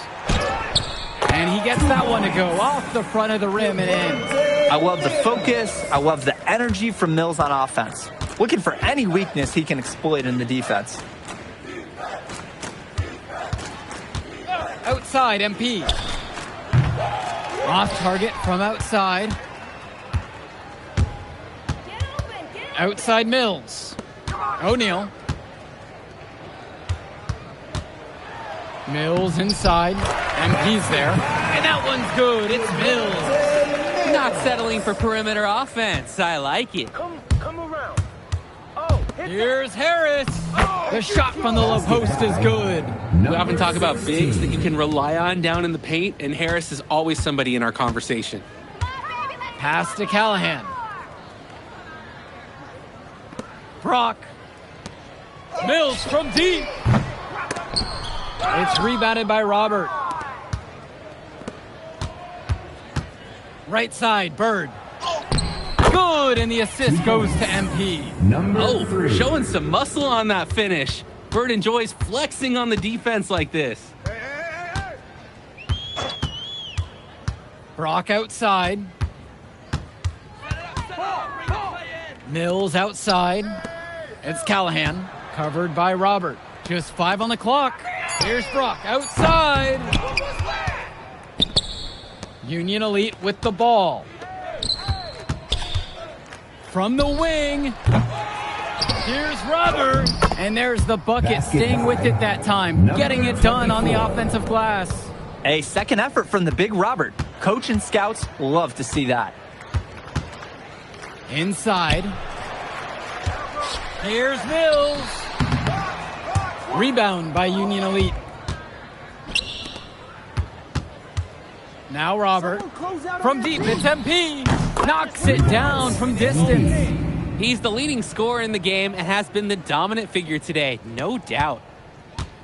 And he gets that one to go off the front of the rim and in. I love the focus. I love the energy from Mills on offense. Looking for any weakness he can exploit in the defense. Outside, MP. Off target from outside. Outside Mills. O'Neal. Mills inside. MP's there. And that one's good. It's Mills. Not settling for perimeter offense. I like it. Come around. Oh, here's Harris. The shot from the low post is good. We often talk about bigs that you can rely on down in the paint, and Harris is always somebody in our conversation. Pass to Callahan. Brock. Mills from deep. It's rebounded by Robert. Right side, Bird. Good, and the assist goes to MP. Showing some muscle on that finish. Bird enjoys flexing on the defense like this. Brock outside. Mills outside. It's Callahan, covered by Robert. Just 5 on the clock. Here's Brock outside. Union Elite with the ball. From the wing. Here's Robert. And there's the bucket, staying with it that time. Getting it done on the offensive glass. A second effort from the big Robert. Coach and scouts love to see that. Inside. Here's Mills. Rebound by Union Elite. Now Robert. From deep, it's MP. Knocks it down from distance. He's the leading scorer in the game and has been the dominant figure today, no doubt.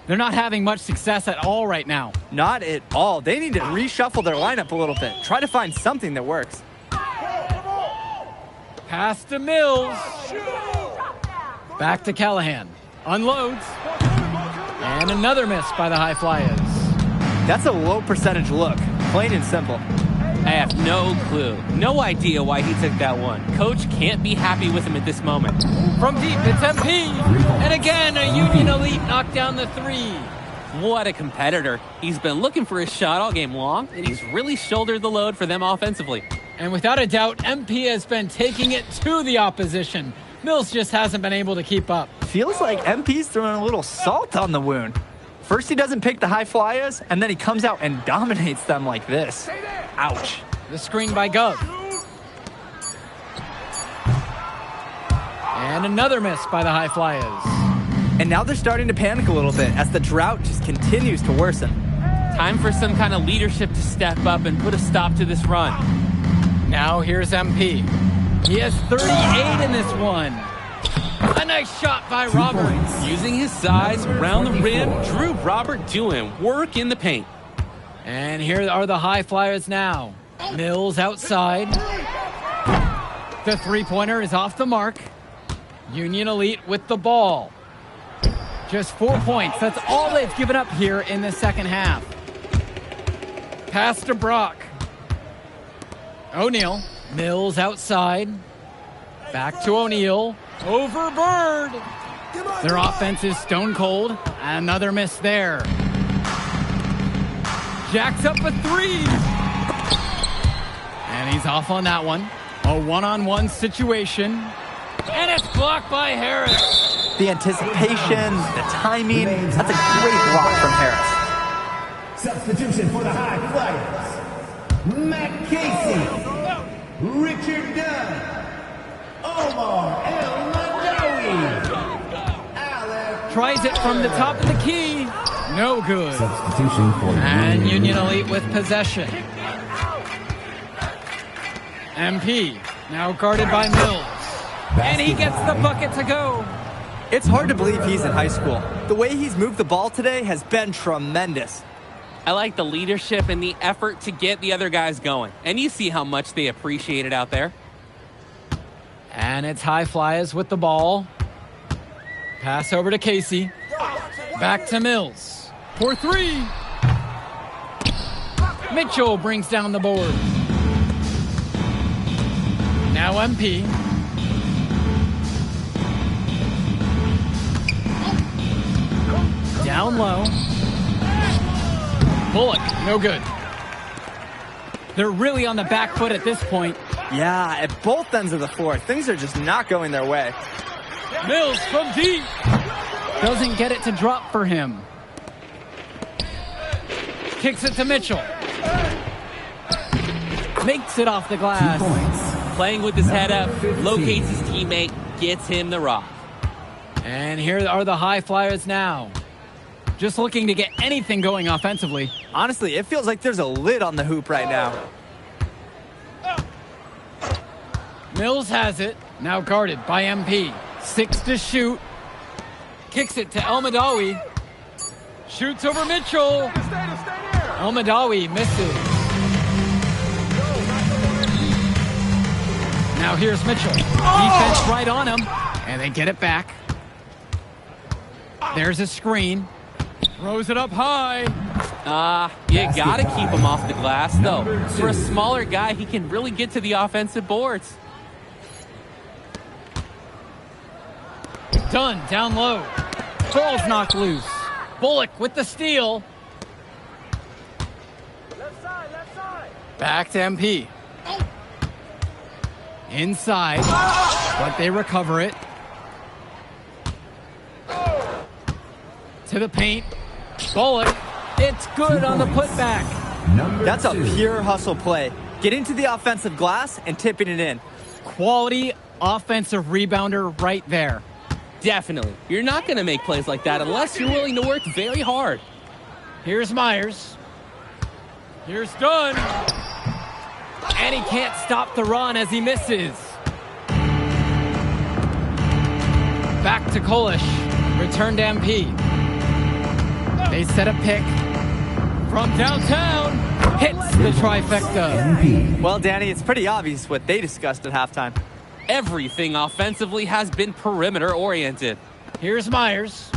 They're not having much success at all right now. Not at all. They need to reshuffle their lineup a little bit. Try to find something that works. Pass to Mills. Back to Callahan. Unloads. And another miss by the High Flyers. That's a low percentage look. Plain and simple. I have no clue. No idea why he took that one. Coach can't be happy with him at this moment. From deep, it's MP. And again, a Union Elite knocked down the 3. What a competitor. He's been looking for his shot all game long, and he's really shouldered the load for them offensively. And without a doubt, MP has been taking it to the opposition. Mills just hasn't been able to keep up. Feels like MP's throwing a little salt on the wound. First he doesn't pick the High Flyers, and then he comes out and dominates them like this. Ouch. The screen by Gov. And another miss by the High Flyers. And now they're starting to panic a little bit as the drought just continues to worsen. Time for some kind of leadership to step up and put a stop to this run. Now here's MP. He has 38 in this one. A nice shot by Robert. Using his size around the rim, Drew Robert doing work in the paint. And here are the High Flyers now. Mills outside. The three-pointer is off the mark. Union Elite with the ball. Just 4 points. That's all they've given up here in the second half. Pass to Brock. O'Neal. Mills outside. Back to O'Neal. Over Bird. Their offense is stone cold. Another miss there. Jacks up a three. And he's off on that one. A one-on-one situation. And it's blocked by Harris. The anticipation, the timing, that's a great block from Harris. Substitution for the High Flyers. Matt Casey. Richard Dunn. Omar El Madawi. Tries it from the top of the key. No good. Substitution for And Union Elite with possession. MP now guarded by Mills. And he gets the bucket to go. It's hard to believe he's in high school. The way he's moved the ball today has been tremendous. I like the leadership and the effort to get the other guys going. And you see how much they appreciate it out there. And it's High Flyers with the ball. Pass over to Casey. Back to Mills. For three. Mitchell brings down the board. Now MP. Down low. Bullock, no good. They're really on the back foot at this point. Yeah, at both ends of the floor, things are just not going their way. Mills from deep. Doesn't get it to drop for him. Kicks it to Mitchell. Makes it off the glass. Playing with his head up, locates his teammate, gets him the rock. And here are the High Flyers now. Just looking to get anything going offensively. Honestly, it feels like there's a lid on the hoop right now. Mills has it. Now guarded by MP. 6 to shoot. Kicks it to El Madawi. Shoots over Mitchell. El Madawi misses. Now here's Mitchell. Defense right on him. And they get it back. There's a screen. Throws it up high. You gotta keep him off the glass, though. For a smaller guy, he can really get to the offensive boards. Dunn down low. Ball's knocked loose. Bullock with the steal. Back to MP. Inside, but they recover it. To the paint. Bullock. It's good on the putback. That's a pure hustle play. Getting to the offensive glass and tipping it in. Quality offensive rebounder right there. Definitely. You're not going to make plays like that unless you're willing to work very hard. Here's Myers. Here's Dunn. And he can't stop the run as he misses. Back to Kolish. Return to MP. They set a pick from downtown. Hits the trifecta. Well, Danny, it's pretty obvious what they discussed at halftime. Everything offensively has been perimeter oriented. Here's Myers.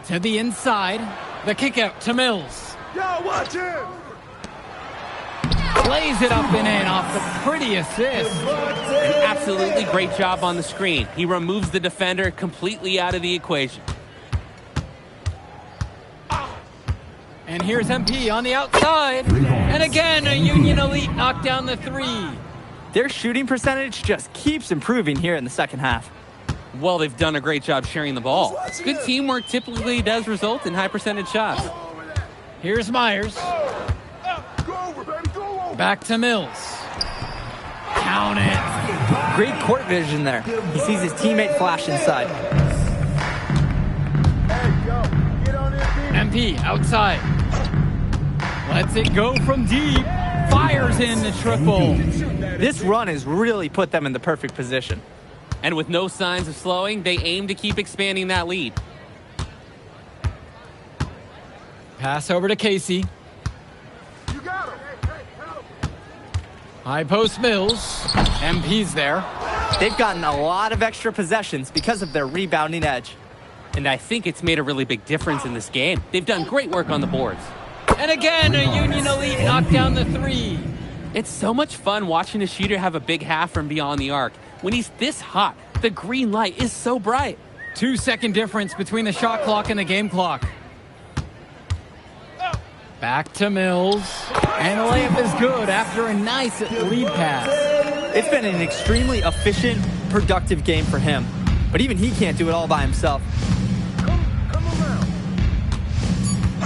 To the inside. The kick out to Mills. Yo, watch it! Plays it up and in off the pretty assist. An absolutely great job on the screen. He removes the defender completely out of the equation. And here's MP on the outside. And again, a Union Elite knocked down the three. Their shooting percentage just keeps improving here in the second half. Well, they've done a great job sharing the ball. Good teamwork typically does result in high percentage shots. Here's Myers. Back to Mills. Count it. Great court vision there. He sees his teammate flash inside. MP outside. Lets it go from deep. Fires in the triple. This run has really put them in the perfect position. And with no signs of slowing, they aim to keep expanding that lead. Pass over to Casey. High post Mills. MP's there. They've gotten a lot of extra possessions because of their rebounding edge. And I think it's made a really big difference in this game. They've done great work on the boards. And again, a Union Elite knocked down the three. It's so much fun watching a shooter have a big half from beyond the arc. When he's this hot, the green light is so bright. 2-second difference between the shot clock and the game clock. Back to Mills. And the layup is good after a nice lead pass. It's been an extremely efficient, productive game for him. But even he can't do it all by himself.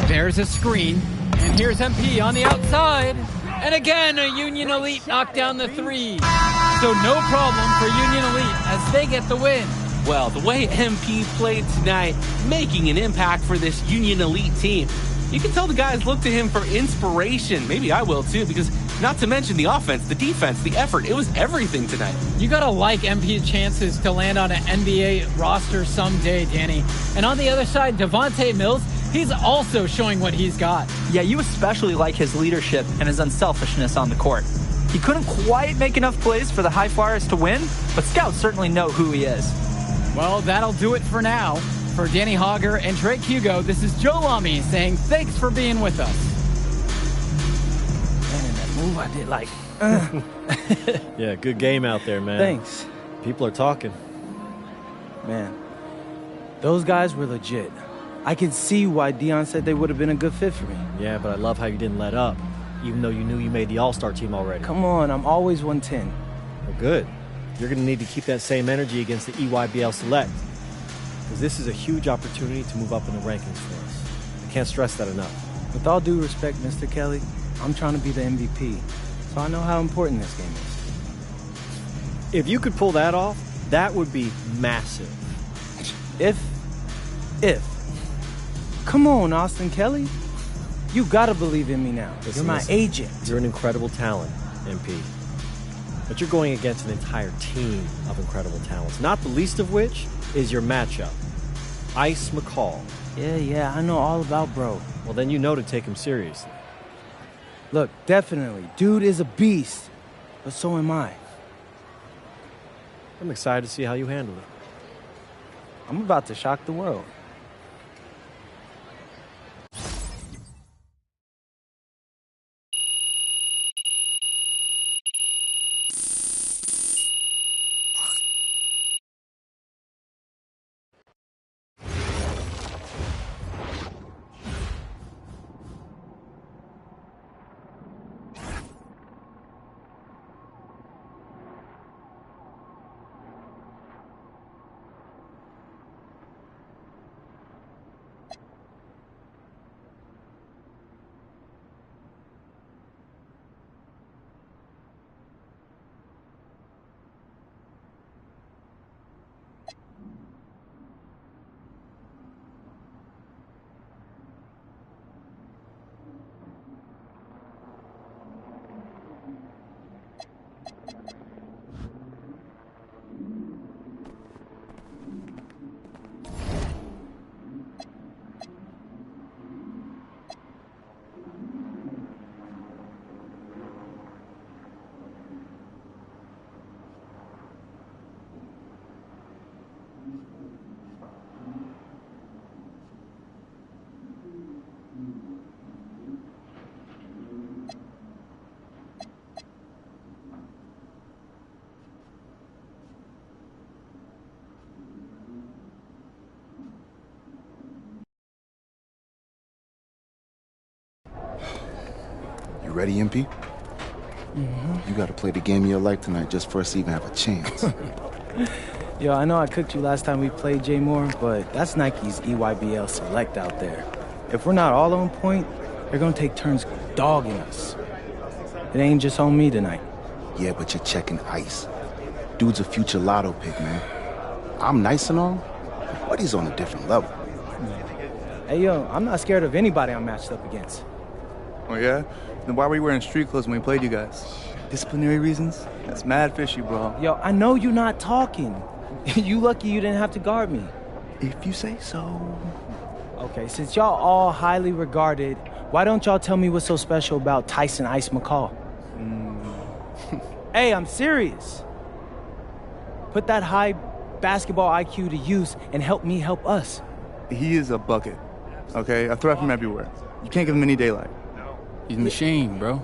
There's a screen. And here's MP on the outside. And again, a Union Elite knocked down the three. So no problem for Union Elite as they get the win. Well, the way MP played tonight, making an impact for this Union Elite team. You can tell the guys look to him for inspiration. Maybe I will too, because not to mention the offense, the defense, the effort. It was everything tonight. You gotta like MP's chances to land on an NBA roster someday, Danny. And on the other side, Devontae Mills, he's also showing what he's got. Yeah, you especially like his leadership and his unselfishness on the court. He couldn't quite make enough plays for the High Flyers to win, but scouts certainly know who he is. Well, that'll do it for now. For Danny Hogger and Drake Hugo, this is Joe Lamy saying thanks for being with us. Man, in that move I did like, Yeah, good game out there, man. Thanks. People are talking. Man, those guys were legit. I could see why Dion said they would have been a good fit for me. Yeah, but I love how you didn't let up, even though you knew you made the All-Star team already. Come on, I'm always 110. Well, good. You're going to need to keep that same energy against the EYBL Select, because this is a huge opportunity to move up in the rankings for us. I can't stress that enough. With all due respect, Mr. Kelly, I'm trying to be the MVP, so I know how important this game is. If you could pull that off, that would be massive. If. Come on, Austin Kelly. You gotta believe in me now. You're my agent. You're an incredible talent, MP. But you're going against an entire team of incredible talents, not the least of which is your matchup, Ice McCall. Yeah, I know all about bro. Well, then you know to take him seriously. Look, definitely, dude is a beast, but so am I. I'm excited to see how you handle it. I'm about to shock the world. You ready, MP? You gotta play the game of your life tonight just for us to even have a chance. Yo, I know I cooked you last time we played J Moore, but that's Nike's EYBL Select out there. If we're not all on point, they're gonna take turns dogging us. It ain't just on me tonight. Yeah, but you're checking Ice. Dude's a future lotto pick, man. I'm nice and all, but he's on a different level. Hey, yo, I'm not scared of anybody I'm matched up against. Oh, yeah? Then why were you wearing street clothes when we played you guys? Disciplinary reasons? That's mad fishy, bro. Yo, I know you're not talking. You lucky you didn't have to guard me. If you say so. Okay, since y'all all highly regarded, why don't y'all tell me what's so special about Tyson Ice McCall? Hey, I'm serious. Put that high basketball IQ to use and help me help us. He is a bucket, okay? A threat from everywhere. You can't give him any daylight. He's a machine, bro.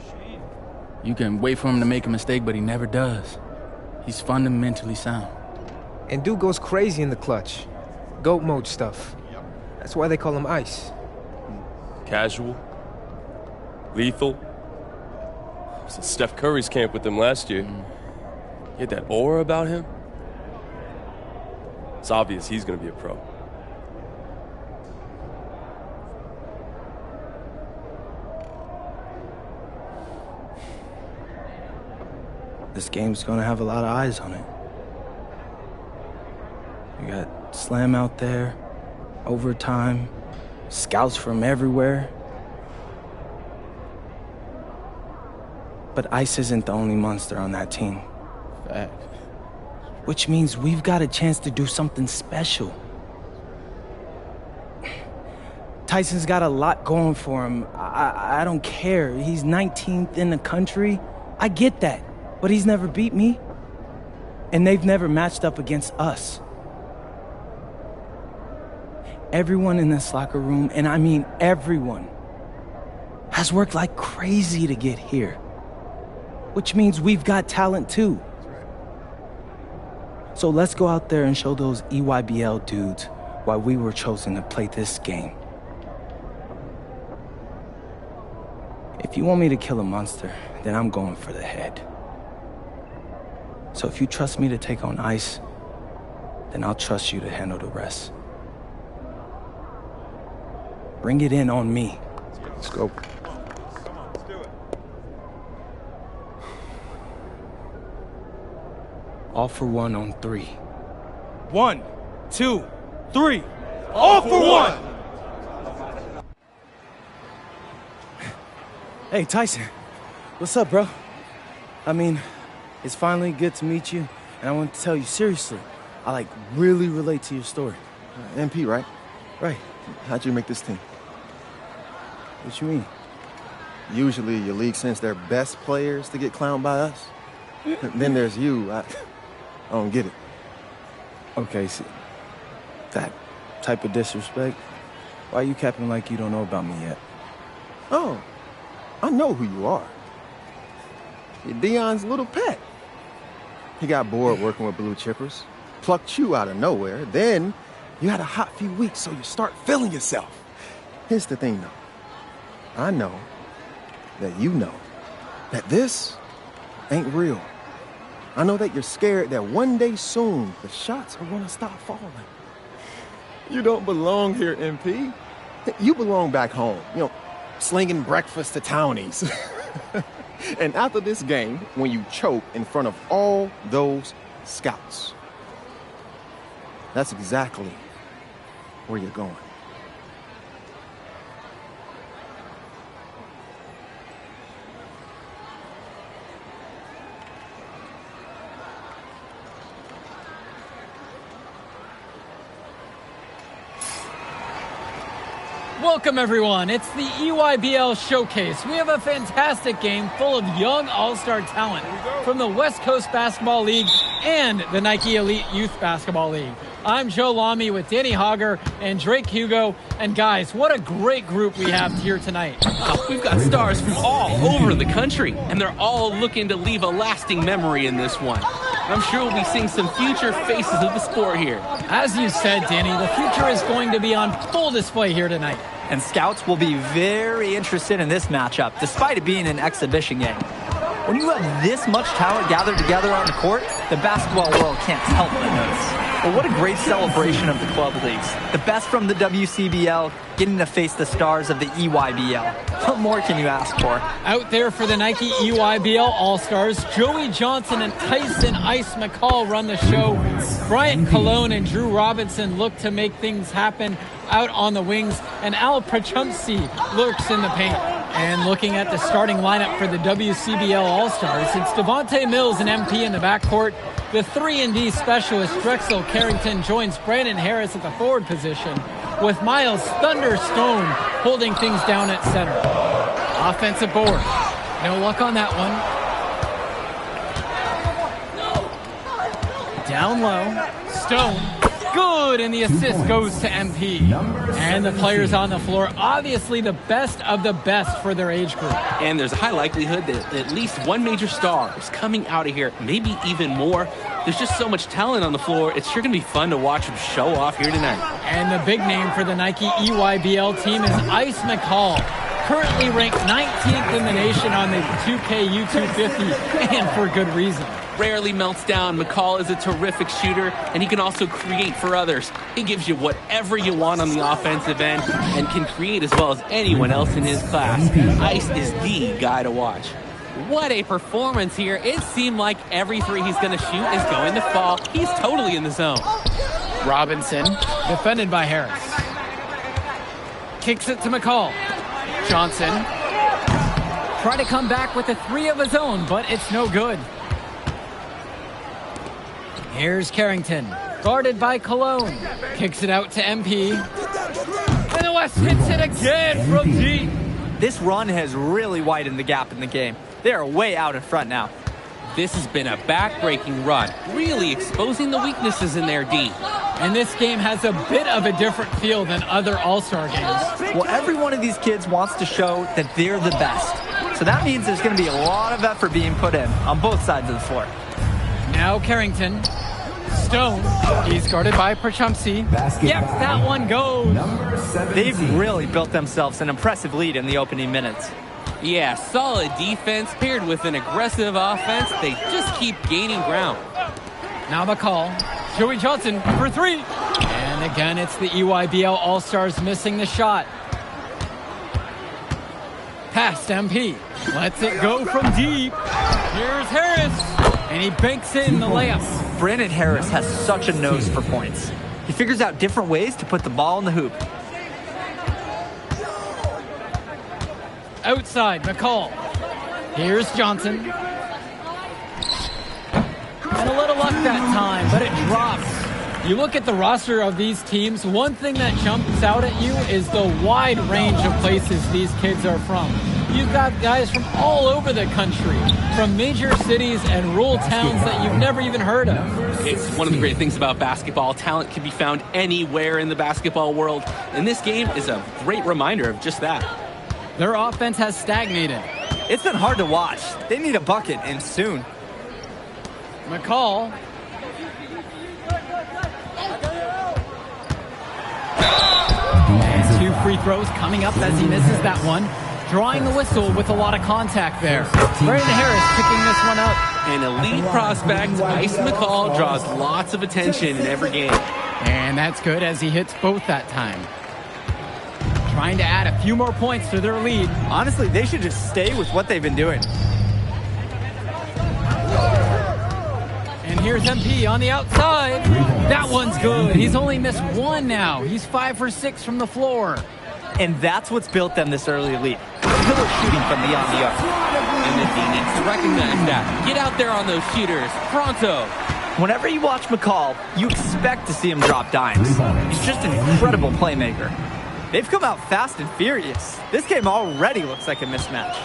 You can wait for him to make a mistake, but he never does. He's fundamentally sound. And dude goes crazy in the clutch. GOAT mode stuff. That's why they call him Ice. Casual. Lethal. I was at Steph Curry's camp with him last year. He had that aura about him. It's obvious he's going to be a pro. This game's gonna have a lot of eyes on it. You got Slam out there, overtime, scouts from everywhere. But Ice isn't the only monster on that team. Fact. Which means we've got a chance to do something special. Tyson's got a lot going for him. I don't care. He's 19th in the country. I get that. But he's never beat me. And they've never matched up against us. Everyone in this locker room, and I mean everyone, has worked like crazy to get here. Which means we've got talent too. So let's go out there and show those EYBL dudes why we were chosen to play this game. If you want me to kill a monster, then I'm going for the head. So if you trust me to take on Ice, then I'll trust you to handle the rest. Bring it in on me. Let's go. All for one on 3. 1, 2, 3. All for one! Hey, Tyson. What's up, bro? I mean, it's finally good to meet you, and I want to tell you seriously, I really relate to your story. MP, right? Right. How'd you make this team? What you mean? Usually your league sends their best players to get clowned by us. Then there's you. I don't get it. Okay, see, that type of disrespect, why you capping like you don't know about me yet? Oh, I know who you are. You're Dion's little pet. He got bored working with blue chippers, plucked you out of nowhere, then you had a hot few weeks, so you start feeling yourself. Here's the thing, though. I know that you know that this ain't real. I know that you're scared that one day soon the shots are gonna stop falling. You don't belong here, MP. You belong back home, slinging breakfast to townies. And after this game, when you choke in front of all those scouts, that's exactly where you're going. Welcome, everyone. It's the EYBL Showcase. We have a fantastic game full of young all-star talent from the West Coast Basketball League and the Nike Elite Youth Basketball League. I'm Joe Lamy with Danny Hogger and Drake Hugo. And guys, what a great group we have here tonight. We've got stars from all over the country, and they're all looking to leave a lasting memory in this one. I'm sure we'll be seeing some future faces of the sport here. As you said, Danny, the future is going to be on full display here tonight. And scouts will be very interested in this matchup, despite it being an exhibition game. When you have this much talent gathered together on the court, the basketball world can't help but notice. But what a great celebration of the club leagues. The best from the WCBL getting to face the stars of the EYBL. What more can you ask for? Out there for the Nike EYBL All-Stars, Joey Johnson and Tyson Ice McCall run the show. Bryant Cologne and Drew Robinson look to make things happen out on the wings, and Al Prachumsky lurks in the paint. And looking at the starting lineup for the WCBL All-Stars, it's Devontae Mills and MP in the backcourt. The 3-and-D specialist Drexel Carrington joins Brandon Harris at the forward position, with Miles Thunderstone holding things down at center. Offensive board. No luck on that one. Down low. Stone. Good, and the assist goes to MP. And the players on the floor, obviously the best of the best for their age group. And there's a high likelihood that at least one major star is coming out of here, maybe even more. There's just so much talent on the floor. It's sure going to be fun to watch them show off here tonight. And the big name for the Nike EYBL team is Ice McCall, currently ranked 19th in the nation on the 2K26, and for good reason. Rarely melts down. McCall is a terrific shooter, and he can also create for others. He gives you whatever you want on the offensive end and can create as well as anyone else in his class. Ice is the guy to watch. What a performance here. It seemed like every three he's going to shoot is going to fall. He's totally in the zone. Robinson, defended by Harris. Kicks it to McCall. Johnson. Try to come back with a three of his own, but it's no good. Here's Carrington, guarded by Cologne. Kicks it out to MP. And the West hits it again from deep. This run has really widened the gap in the game. They are way out in front now. This has been a back-breaking run, really exposing the weaknesses in their D. And this game has a bit of a different feel than other All-Star games. Well, every one of these kids wants to show that they're the best. So that means there's going to be a lot of effort being put in on both sides of the floor. Now Carrington. Stone. He's guarded by Prachumsi. Yep, that one goes. They've really built themselves an impressive lead in the opening minutes. Yeah, solid defense paired with an aggressive offense. They just keep gaining ground. Now McCall. Joey Johnson for three. And again, it's the EYBL All-Stars missing the shot. Past MP. Lets it go from deep. Here's Harris. And he banks in the layup. Brandon Harris has such a nose for points. He figures out different ways to put the ball in the hoop. Outside, McCall. Here's Johnson. And a little luck that time, but it drops. You look at the roster of these teams, one thing that jumps out at you is the wide range of places these kids are from. You've got guys from all over the country, from major cities and rural towns that you've never even heard of. It's one of the great things about basketball. Talent can be found anywhere in the basketball world, and this game is a great reminder of just that. Their offense has stagnated. It's been hard to watch. They need a bucket, and soon. McCall. And two free throws coming up as he misses that one. Drawing the whistle with a lot of contact there. Brandon Harris picking this one up. An elite prospect, Ice McCall, draws lots of attention in every game. And that's good as he hits both that time. Trying to add a few more points to their lead. Honestly, they should just stay with what they've been doing. And here's MP on the outside. That one's good. He's only missed one now. He's 5 for 6 from the floor. And that's what's built them this early lead. Killer shooting from beyond the arc. And the team needs to recognize that. Get out there on those shooters. Pronto. Whenever you watch McCall, you expect to see him drop dimes. He's just an incredible playmaker. They've come out fast and furious. This game already looks like a mismatch.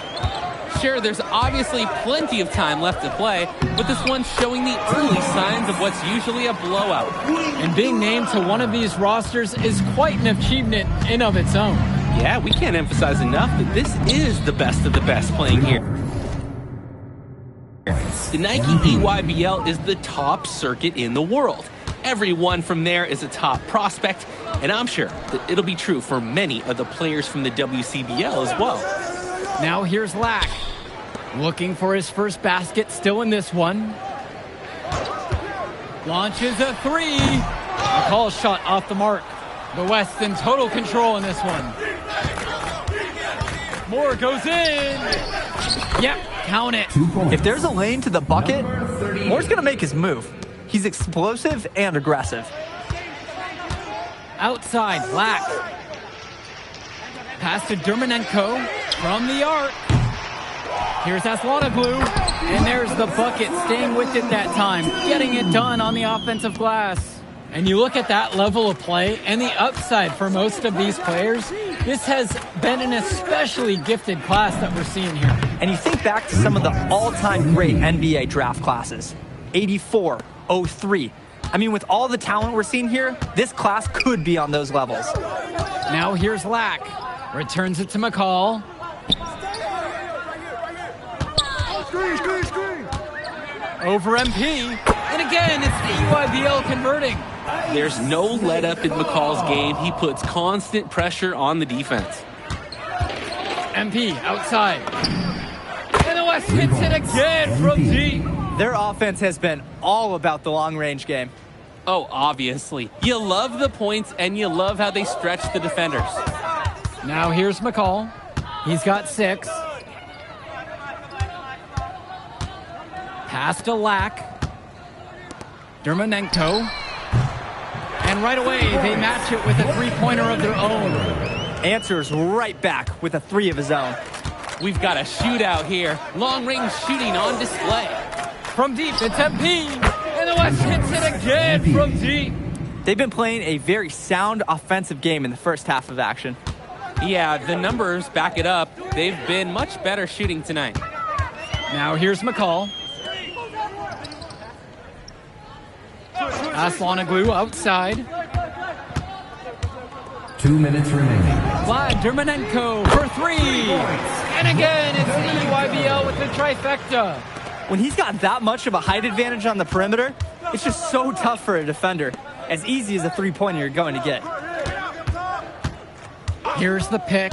Sure, there's obviously plenty of time left to play, but this one's showing the early signs of what's usually a blowout. And being named to one of these rosters is quite an achievement in of its own. Yeah, we can't emphasize enough that this is the best of the best playing here. The Nike EYBL is the top circuit in the world. Everyone from there is a top prospect, and I'm sure that it'll be true for many of the players from the WCBL as well. Now here's Lack. Looking for his first basket, still in this one. Launches a three. McCall's shot off the mark. The West in total control in this one. Moore goes in. Yep, count it. If there's a lane to the bucket, Moore's going to make his move. He's explosive and aggressive. Outside, Lack. Pass to Dermanenko from the arc. Here's Aslanoglu. And there's the bucket, staying with it that time, getting it done on the offensive glass. And you look at that level of play and the upside for most of these players, this has been an especially gifted class that we're seeing here. And you think back to some of the all-time great NBA draft classes. 84, NBA2K26. I mean, with all the talent we're seeing here, this class could be on those levels. Now here's Lack. Returns it to McCall. Over MP. And again, it's the EYBL converting. There's no let up in McCall's game. He puts constant pressure on the defense. MP outside. And the West hits it again from deep. Their offense has been all about the long-range game. Oh, obviously. You love the points, and you love how they stretch the defenders. Now here's McCall. He's got 6. Pass to Lack. Dermanenko. And right away, they match it with a three-pointer of their own. Answers right back with a 3 of his own. We've got a shootout here. Long-range shooting on display. From deep, it's MP. And the West hits it again from deep. They've been playing a very sound offensive game in the first half of action. Yeah, the numbers back it up. They've been much better shooting tonight. Now here's McCall. Aslanoglu outside. 2 minutes remaining. Vlad Dermanenko for 3. And again, it's the EYBL with the trifecta. When he's got that much of a height advantage on the perimeter, it's just so tough for a defender. As easy as a three-pointer you're going to get. Here's the pick.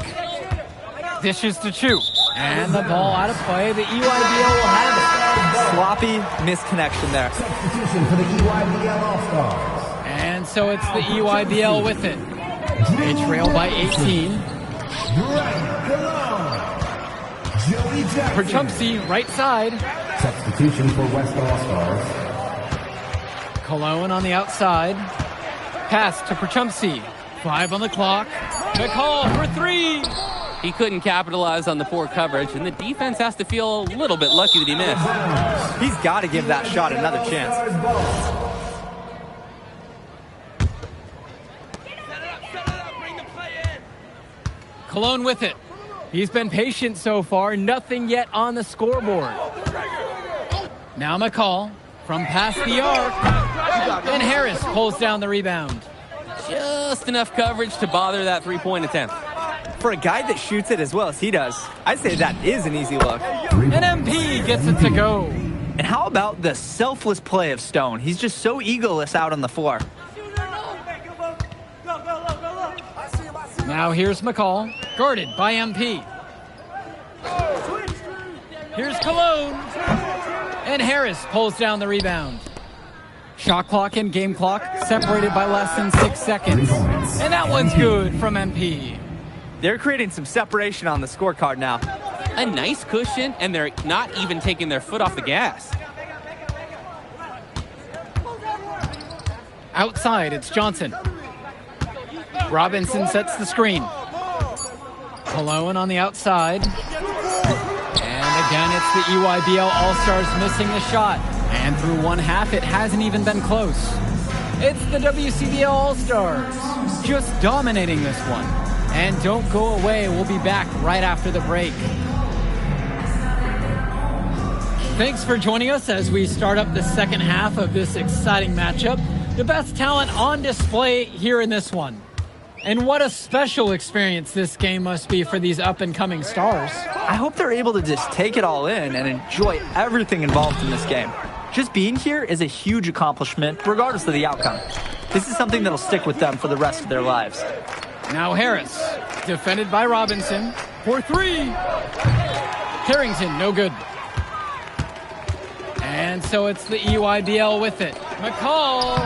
Dishes to Chu. And the ball out of play. The EYBL will have it. Sloppy misconnection there. Substitution for the EYBL All-Stars. And so it's the EYBL with it. They trail by 18. Perchumpsy, right side. Substitution for West All-Stars. Cologne on the outside. Pass to Perchumpsy. 5 on the clock. McCall for 3. He couldn't capitalize on the poor coverage, and the defense has to feel a little bit lucky that he missed. He's got to give that shot another chance. Cologne with it. He's been patient so far. Nothing yet on the scoreboard. Now McCall from past the arc. And Harris pulls down the rebound. Just enough coverage to bother that three-point attempt. For a guy that shoots it as well as he does, I'd say that is an easy look. And MP gets it to go. And how about the selfless play of Stone? He's just so egoless out on the floor. Now here's McCall, guarded by MP. Here's Cologne. And Harris pulls down the rebound. Shot clock and game clock separated by less than 6 seconds. And that one's good from MP. They're creating some separation on the scorecard now. A nice cushion, and they're not even taking their foot off the gas. Outside, it's Johnson. Robinson sets the screen. Cologne on the outside. And again, it's the EYBL All-Stars missing the shot. And through one half, it hasn't even been close. It's the WCBL All-Stars just dominating this one. And don't go away. We'll be back right after the break. Thanks for joining us as we start up the second half of this exciting matchup. The best talent on display here in this one. And what a special experience this game must be for these up-and-coming stars. I hope they're able to just take it all in and enjoy everything involved in this game. Just being here is a huge accomplishment, regardless of the outcome. This is something that'll stick with them for the rest of their lives. Now Harris, defended by Robinson, for 3. Harrington, no good. And so it's the EYBL with it. McCall,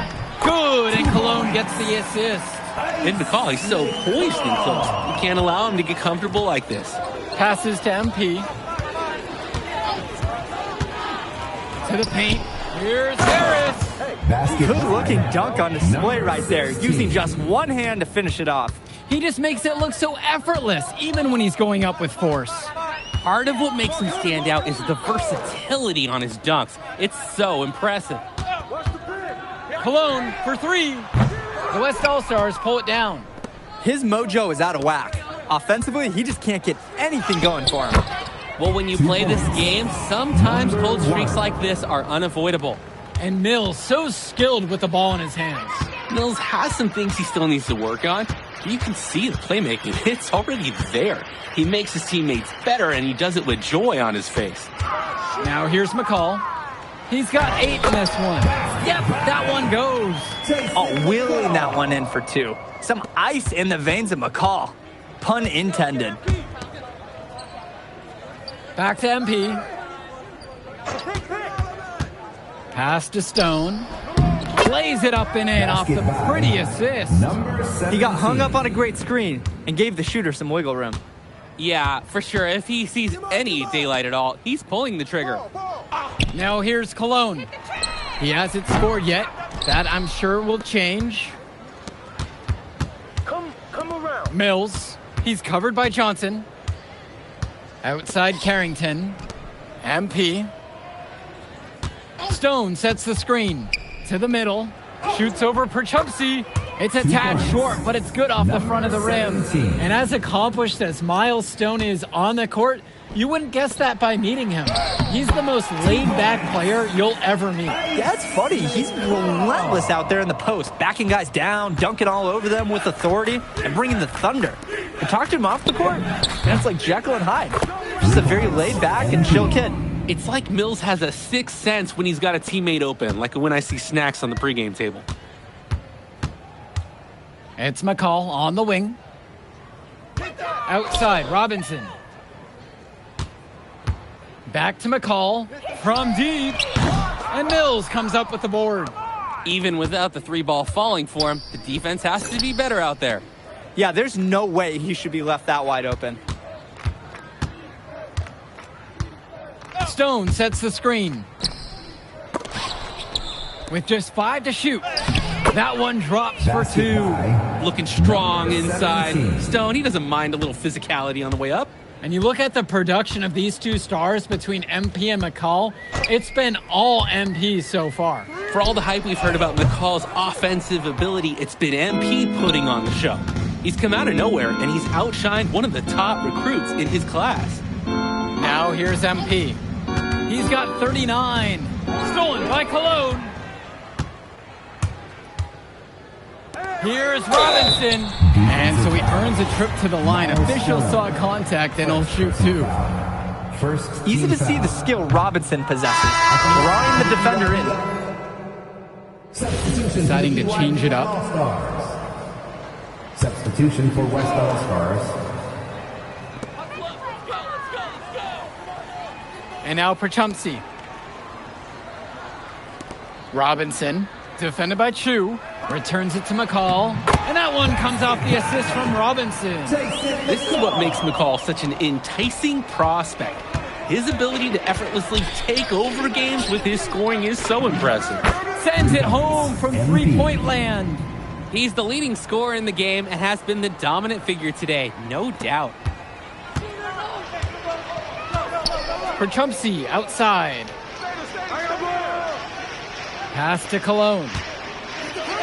good, and Cologne gets the assist. And McCall, he's so poised and close. You can't allow him to get comfortable like this. Passes to MP. To the paint. Here's Harris. Good-looking dunk on display right there, using just one hand to finish it off. He just makes it look so effortless, even when he's going up with force. Part of what makes him stand out is the versatility on his dunks. It's so impressive. Cologne for 3. The West All-Stars pull it down. His mojo is out of whack. Offensively, he just can't get anything going for him. Well, when you play this game, sometimes cold streaks like this are unavoidable. And Mills, so skilled with the ball in his hands. Mills has some things he still needs to work on. You can see the playmaking. It's already there. He makes his teammates better, and he does it with joy on his face. Now here's McCall. He's got 8 in this one. Yep, that one goes. Oh, wheeling that one in for 2. Some ice in the veins of McCall. Pun intended. Back to MP. Pass to Stone. Plays it up and in off the pretty assist. He got hung up on a great screen and gave the shooter some wiggle room. Yeah, for sure. If he sees any daylight at all, he's pulling the trigger. Now here's Cologne. He hasn't scored yet. That, I'm sure, will change. Come around. Mills. He's covered by Johnson. Outside Carrington. MP. Stone sets the screen. To the middle. Shoots over Perchupsey. It's a tad short, but it's good off the front of the rim. And as accomplished as Miles Stone is on the court, you wouldn't guess that by meeting him. He's the most laid-back player you'll ever meet. Yeah, it's funny. He's relentless out there in the post, backing guys down, dunking all over them with authority, and bringing the thunder. And talk to him off the court, and it's like Jekyll and Hyde. Just a very laid-back and chill kid. It's like Mills has a sixth sense when he's got a teammate open, like when I see snacks on the pregame table. It's McCall on the wing. Outside, Robinson. Back to McCall from deep. And Mills comes up with the board. Even without the 3-ball falling for him, the defense has to be better out there. Yeah, there's no way he should be left that wide open. Stone sets the screen. With just 5 to shoot. That one drops for 2. Looking strong inside. Stone, he doesn't mind a little physicality on the way up. And you look at the production of these two stars between MP and McCall, it's been all MP so far. For all the hype we've heard about McCall's offensive ability, it's been MP putting on the show. He's come out of nowhere, and he's outshined one of the top recruits in his class. Now here's MP. He's got 39. Stolen by Cologne. Here's Robinson. And so he earns a trip to the line. Officials saw contact and he'll shoot 2. Easy to see the skill Robinson possesses, drawing the defender in. Deciding to change it up. Substitution for West All-Stars. And now Perchumsey. Robinson, defended by Chu, returns it to McCall, and that one comes off the assist from Robinson. This is what makes McCall such an enticing prospect. His ability to effortlessly take over games with his scoring is so impressive. Sends it home from three-point land. He's the leading scorer in the game and has been the dominant figure today, no doubt. Perchumsey outside. Pass to Cologne.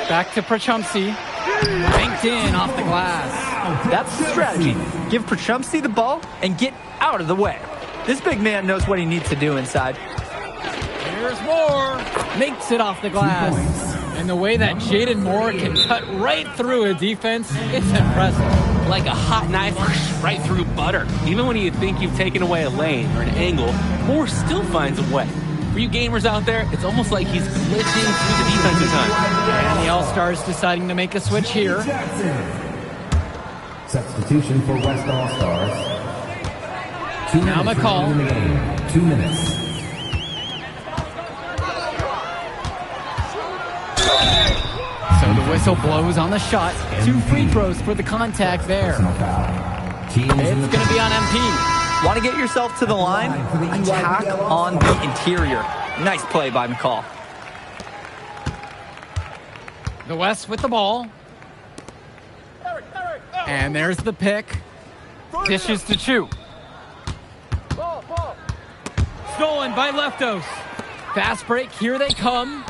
Back to Perchumsey. Banked in off the glass. That's the strategy. Give Perchumsey the ball and get out of the way. This big man knows what he needs to do inside. Here's Moore. Makes it off the glass. And the way that Jaden Moore can cut right through a defense, it's impressive. Like a hot knife right through butter. Even when you think you've taken away a lane or an angle, Moore still finds a way. For you gamers out there, it's almost like he's glitching through the defensive time. And the All-Stars deciding to make a switch here. Substitution for West All-Stars. Now McCall. 2 minutes. So the whistle blows on the shot. 2 free throws for the contact there. It's going to be on MP. Want to get yourself to the line? Attack on the interior. Nice play by McCall. The West with the ball. And there's the pick. Dishes to Chu. Stolen by Leftos. Fast break. Here they come.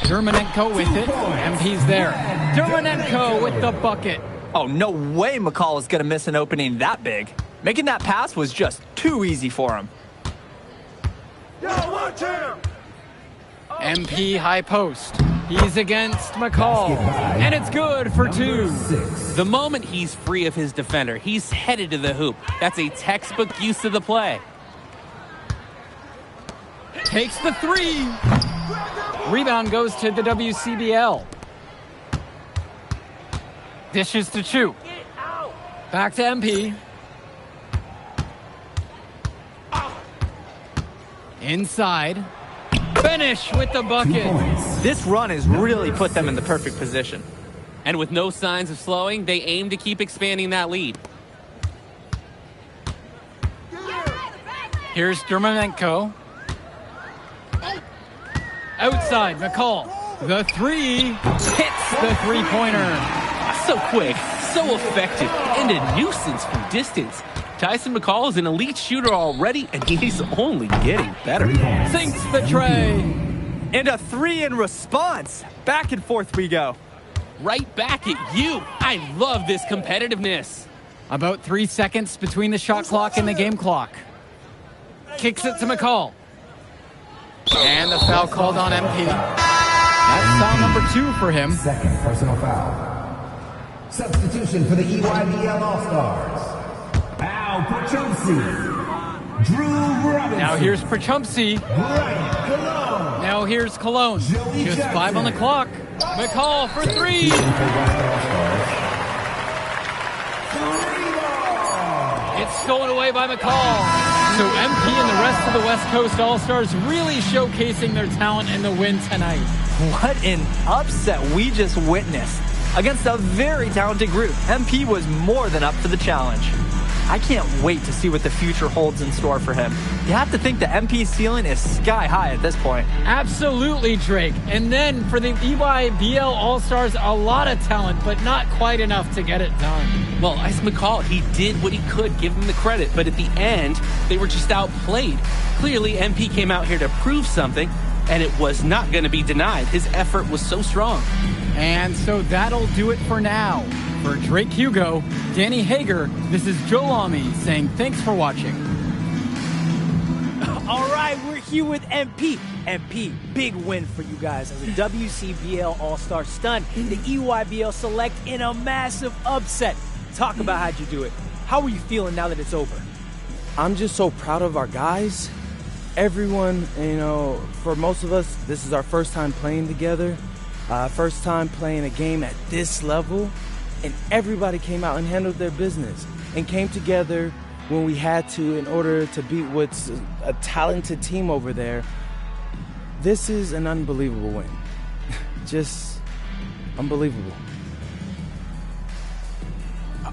Dermanenko with it. MP's there. Dermanenko with the bucket. Oh, no way McCall is going to miss an opening that big. Making that pass was just too easy for him. MP high post. He's against McCall, and it's good for 2. The moment he's free of his defender, he's headed to the hoop. That's a textbook use of the play. Takes the 3. Rebound goes to the WCBL. Dishes to Chu. Back to MP. Inside. Finish with the bucket. This run has really put them in the perfect position. And with no signs of slowing, they aim to keep expanding that lead. Here's Dermonenko. Outside, McCall. The 3 hits the 3-pointer. So quick, so effective, and a nuisance from distance. Tyson McCall is an elite shooter already, and he's only getting better. Sinks the tray. And a 3 in response. Back and forth we go. Right back at you. I love this competitiveness. About 3 seconds between the shot clock and the game clock. Kicks it to McCall. And the foul called on MP. That's foul number 2 for him. Second personal foul. Substitution for the EYBL All-Stars. Al Pochumsi. Drew Robinson. Now here's Pochumsi. Now here's Cologne. Just 5 on the clock. McCall for 3. It's stolen away by McCall. So MP and the rest of the West Coast All-Stars really showcasing their talent in the win tonight. What an upset we just witnessed. Against a very talented group, MP was more than up for the challenge. I can't wait to see what the future holds in store for him. You have to think the MP ceiling is sky high at this point. Absolutely, Drake. And then for the EYBL All-Stars, a lot of talent, but not quite enough to get it done. Well, Ice McCall, he did what he could, give him the credit, but at the end, they were just outplayed. Clearly, MP came out here to prove something, and it was not going to be denied. His effort was so strong. And so that'll do it for now. For Drake Hugo, Danny Hager, this is Joe Lamy saying thanks for watching. All right, we're here with MP. MP, big win for you guys as a WCBL All-Star stunned the EYBL Select in a massive upset. Talk about how'd you do it. How are you feeling now that it's over? I'm just so proud of our guys. Everyone, you know, for most of us, this is our first time playing together. First time playing a game at this level. And everybody came out and handled their business and came together when we had to in order to beat what's a talented team over there. This is an unbelievable win. Just unbelievable.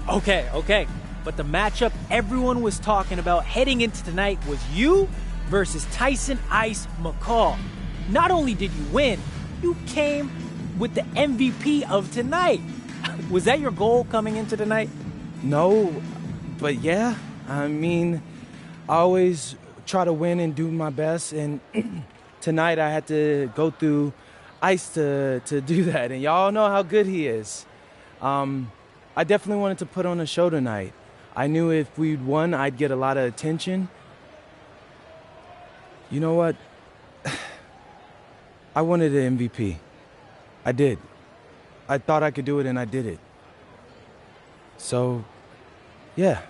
Okay. But the matchup everyone was talking about heading into tonight was you versus Tyson Ice McCall. Not only did you win, you came with the MVP of tonight. Was that your goal coming into tonight? No, but yeah. I mean, I always try to win and do my best, and tonight I had to go through Ice to do that, and y'all know how good he is. I definitely wanted to put on a show tonight. I knew if we'd won, I'd get a lot of attention. You know what? I wanted an MVP. I did. I thought I could do it, and I did it. So, yeah,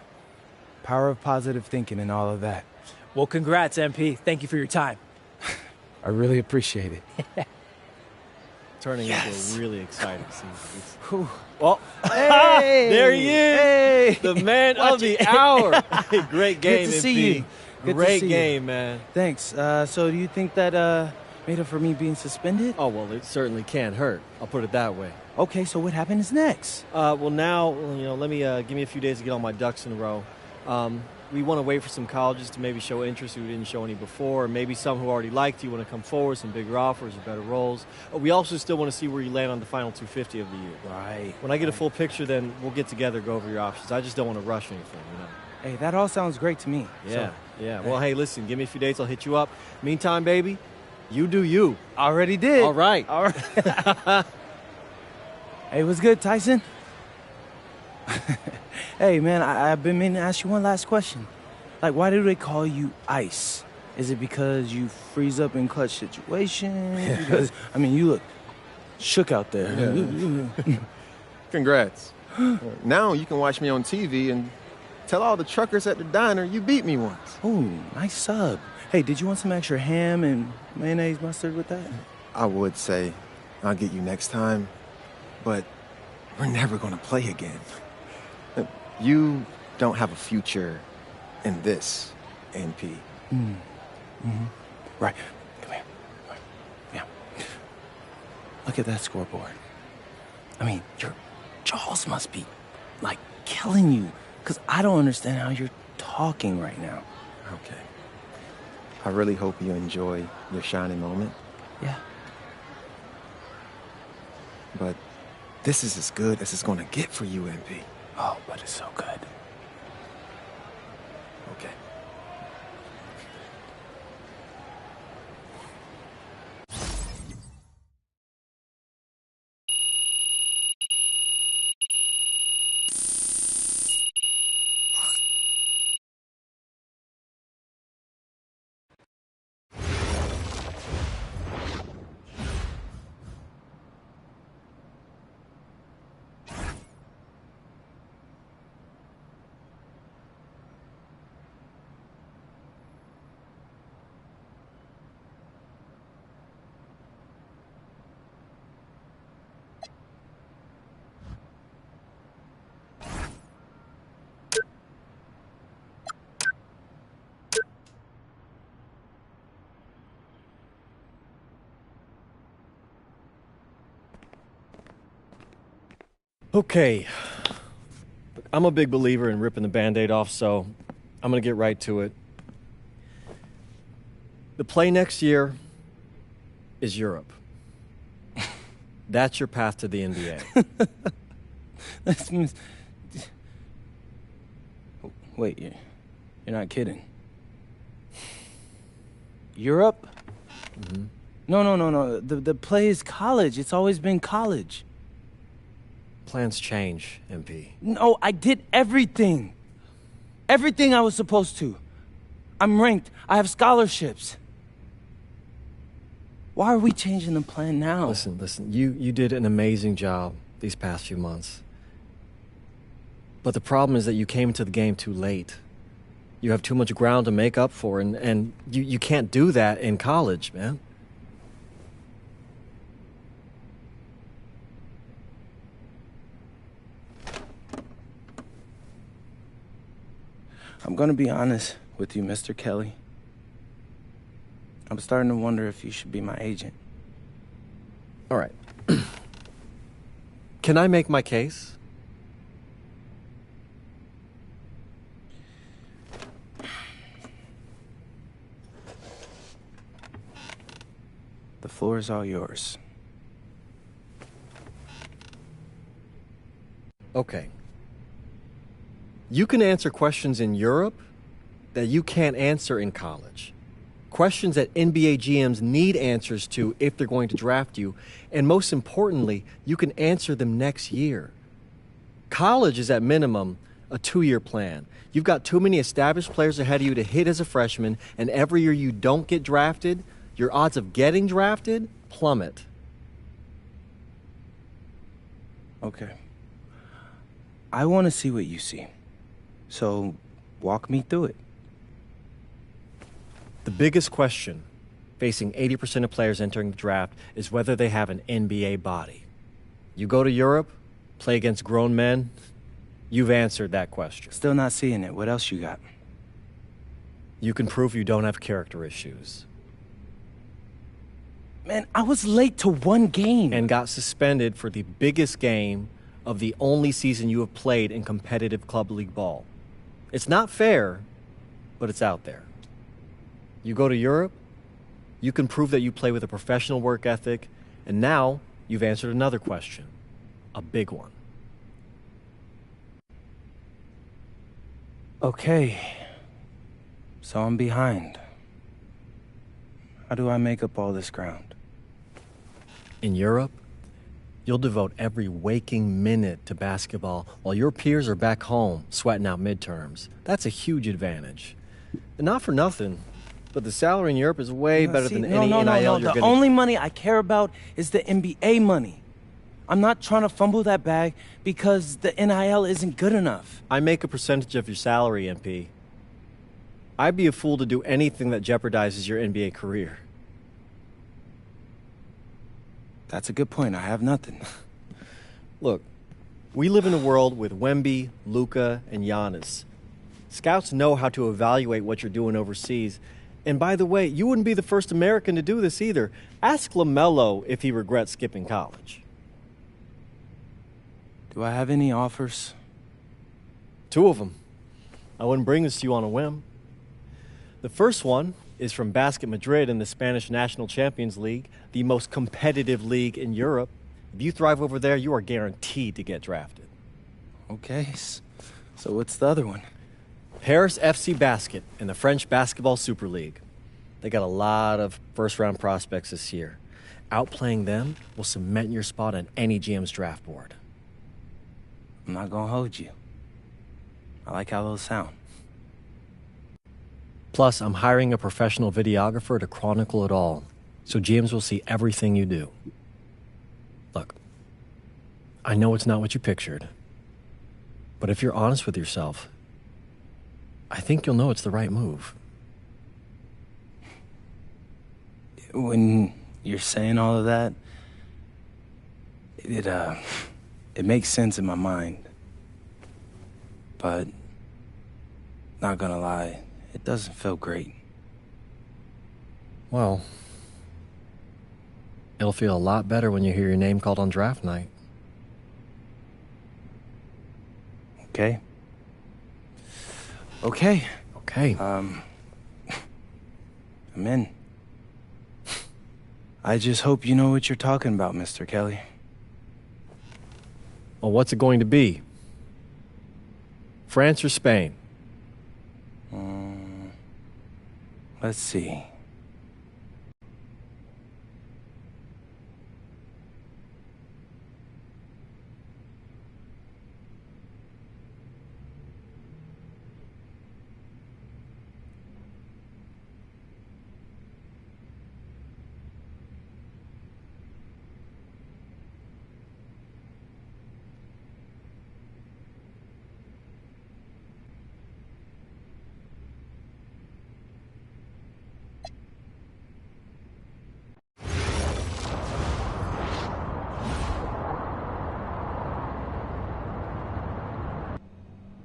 power of positive thinking and all of that. Well, congrats, MP. Thank you for your time. I really appreciate it. Turning into a really exciting season. Well, hey, there he is, hey, the man of the hour. Great game, Good to MP. see you. Good Great to see game, you. man. Thanks. So do you think that made up for me being suspended? Oh, well, it certainly can't hurt. I'll put it that way. Okay, so what happens next? Well, now, let me give me a few days to get all my ducks in a row. We want to wait for some colleges to maybe show interest who didn't show any before, or maybe some who already liked you want to come forward, some bigger offers or better roles. We also still want to see where you land on the final 250 of the year. Right. When I get a full picture, then we'll get together, go over your options. I just don't want to rush anything, Hey, that all sounds great to me. Yeah, So, yeah. Well, hey, listen, give me a few days, I'll hit you up. Meantime, baby, you do you. Already did. All right. All right. Hey, what's good, Tyson? Hey, man, I've been meaning to ask you one last question. Like, why do they call you Ice? Is it because you freeze up in clutch situations? Because, I mean, you look shook out there. Yeah. Congrats. Now you can watch me on TV and tell all the truckers at the diner you beat me once. Oh, nice sub. Hey, did you want some extra ham and mayonnaise mustard with that? I would say I'll get you next time, but we're never gonna play again. You don't have a future in this, NP. Right. Come here. Right. Yeah. Look at that scoreboard. I mean, your jaws must be, like, killing you, because I don't understand how you're talking right now. Okay. I really hope you enjoy your shining moment. Yeah. But this is as good as it's gonna get for you, NP. Oh, but it's so good. Okay. Okay. I'm a big believer in ripping the Band-Aid off, so I'm going to get right to it. The play next year is Europe. That's your path to the NBA. Wait, you're not kidding. Europe? Mm-hmm. No. The play is college. It's always been college. Plans change, MP. No, I did everything. Everything I was supposed to. I'm ranked. I have scholarships. Why are we changing the plan now? Listen. You did an amazing job these past few months. But the problem is that you came into the game too late. You have too much ground to make up for, and you can't do that in college, man. I'm gonna be honest with you, Mr. Kelly. I'm starting to wonder if you should be my agent. All right. Can I make my case? The floor is all yours. Okay. You can answer questions in Europe that you can't answer in college. Questions that NBA GMs need answers to if they're going to draft you. And most importantly, you can answer them next year. College is at minimum a 2-year plan. You've got too many established players ahead of you to hit as a freshman, and every year you don't get drafted, your odds of getting drafted plummet. Okay. I want to see what you see. So, walk me through it. The biggest question facing 80% of players entering the draft is whether they have an NBA body. You go to Europe, play against grown men, you've answered that question. Still not seeing it. What else you got? You can prove you don't have character issues. Man, I was late to one game. And got suspended for the biggest game of the only season you have played in competitive club league ball. It's not fair, but it's out there. You go to Europe, you can prove that you play with a professional work ethic, and now you've answered another question, a big one. Okay, so I'm behind. How do I make up all this ground? In Europe, you'll devote every waking minute to basketball while your peers are back home sweating out midterms. That's a huge advantage. And not for nothing, But the salary in Europe is way better than any no, NIL you're The gonna... only money I care about is the NBA money. I'm not trying to fumble that bag because the NIL isn't good enough. I make a percentage of your salary, MP. I'd be a fool to do anything that jeopardizes your NBA career. That's a good point. I have nothing. Look, we live in a world with Wemby, Luka, and Giannis. Scouts know how to evaluate what you're doing overseas. And by the way, you wouldn't be the first American to do this either. Ask LaMelo if he regrets skipping college. Do I have any offers? 2 of them. I wouldn't bring this to you on a whim. The first one is from Basket Madrid in the Spanish National Champions League, the most competitive league in Europe. If you thrive over there, you are guaranteed to get drafted. Okay, so what's the other one? Paris FC Basket in the French Basketball Super League. They got a lot of first-round prospects this year. Outplaying them will cement your spot on any GM's draft board. I'm not gonna hold you. I like how those sound. Plus, I'm hiring a professional videographer to chronicle it all, so GMs will see everything you do. Look, I know it's not what you pictured, but if you're honest with yourself, I think you'll know it's the right move. When you're saying all of that, it makes sense in my mind. But, not gonna lie, it doesn't feel great. Well, it'll feel a lot better when you hear your name called on draft night. Okay. Okay. Okay. I'm in. I just hope you know what you're talking about, Mr. Kelly. Well, what's it going to be? France or Spain? Let's see.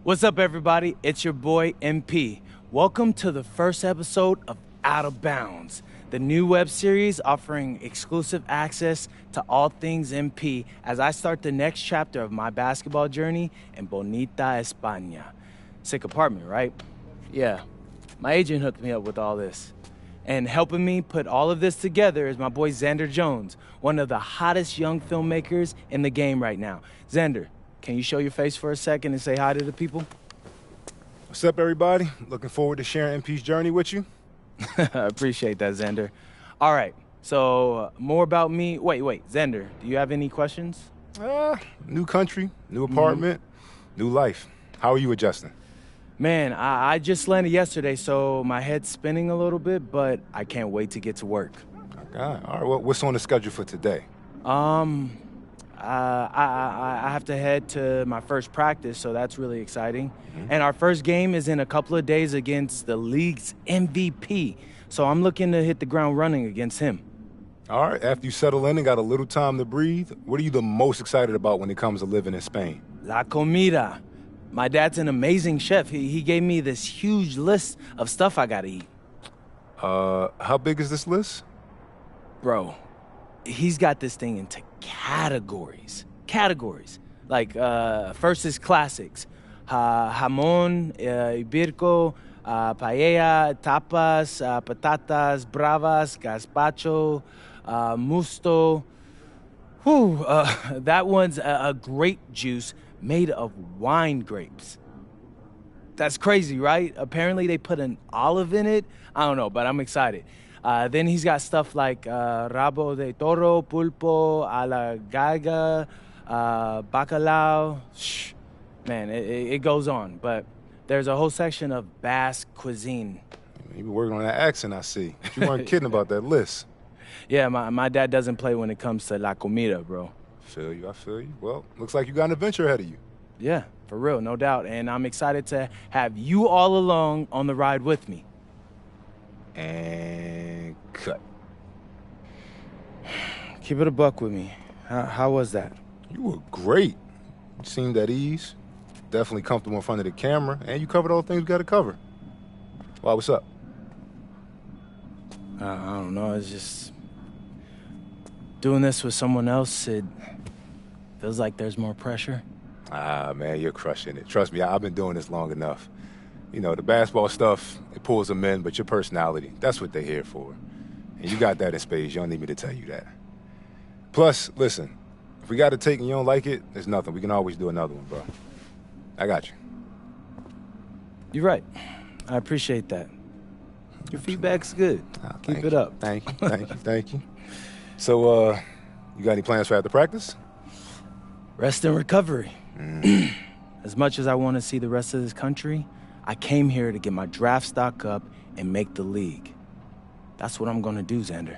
What's up, everybody? It's your boy, MP. Welcome to the first episode of Out of Bounds, the new web series offering exclusive access to all things MP as I start the next chapter of my basketball journey in Bonita, España. Sick apartment, right? Yeah. My agent hooked me up with all this. And helping me put all of this together is my boy Xander Jones, one of the hottest young filmmakers in the game right now. Xander, can you show your face for a second and say hi to the people? What's up, everybody? Looking forward to sharing MP's journey with you. I appreciate that, Xander. All right, so more about me. Wait, Xander, do you have any questions? New country, new apartment, new life. How are you adjusting? Man, I just landed yesterday, so my head's spinning a little bit, but I can't wait to get to work. Okay. All right, well, what's on the schedule for today? I have to head to my first practice, so that's really exciting. And our first game is in a couple of days against the league's MVP, so I'm looking to hit the ground running against him. All right, after you settle in and got a little time to breathe, what are you the most excited about when it comes to living in Spain? La comida. My dad's an amazing chef. He gave me this huge list of stuff I gotta eat. How big is this list? Bro, he's got this thing into categories. Like, first is classics. Jamón, ibirco, paella, tapas, patatas, bravas, gazpacho, musto. Whew, that one's a grape juice made of wine grapes. That's crazy, right? Apparently they put an olive in it. I don't know, but I'm excited. Then he's got stuff like rabo de toro, pulpo, a la galga, bacalao. Man, it goes on. But there's a whole section of Basque cuisine. You be working on that accent, I see. But you weren't kidding about that list. Yeah, my dad doesn't play when it comes to la comida, bro. I feel you. Well, looks like you got an adventure ahead of you. Yeah, for real, no doubt. And I'm excited to have you all along on the ride with me. And cut. Keep it a buck with me. How was that? You were great. You seemed at ease. Definitely comfortable in front of the camera. And you covered all the things we got to cover. Why, what's up? I don't know. It's just... doing this with someone else, it feels like there's more pressure. Ah, man, you're crushing it. Trust me, I've been doing this long enough. You know, the basketball stuff, it pulls them in, but your personality, that's what they're here for. And you got that in spades. You don't need me to tell you that. Plus, listen, if we got a take and you don't like it, there's nothing. We can always do another one, bro. I got you. You're right. I appreciate that. Your feedback's good. Keep it up. Thank you. So, you got any plans for after practice? Rest and recovery. As much as I want to see the rest of this country, I came here to get my draft stock up and make the league. That's what I'm gonna do, Xander.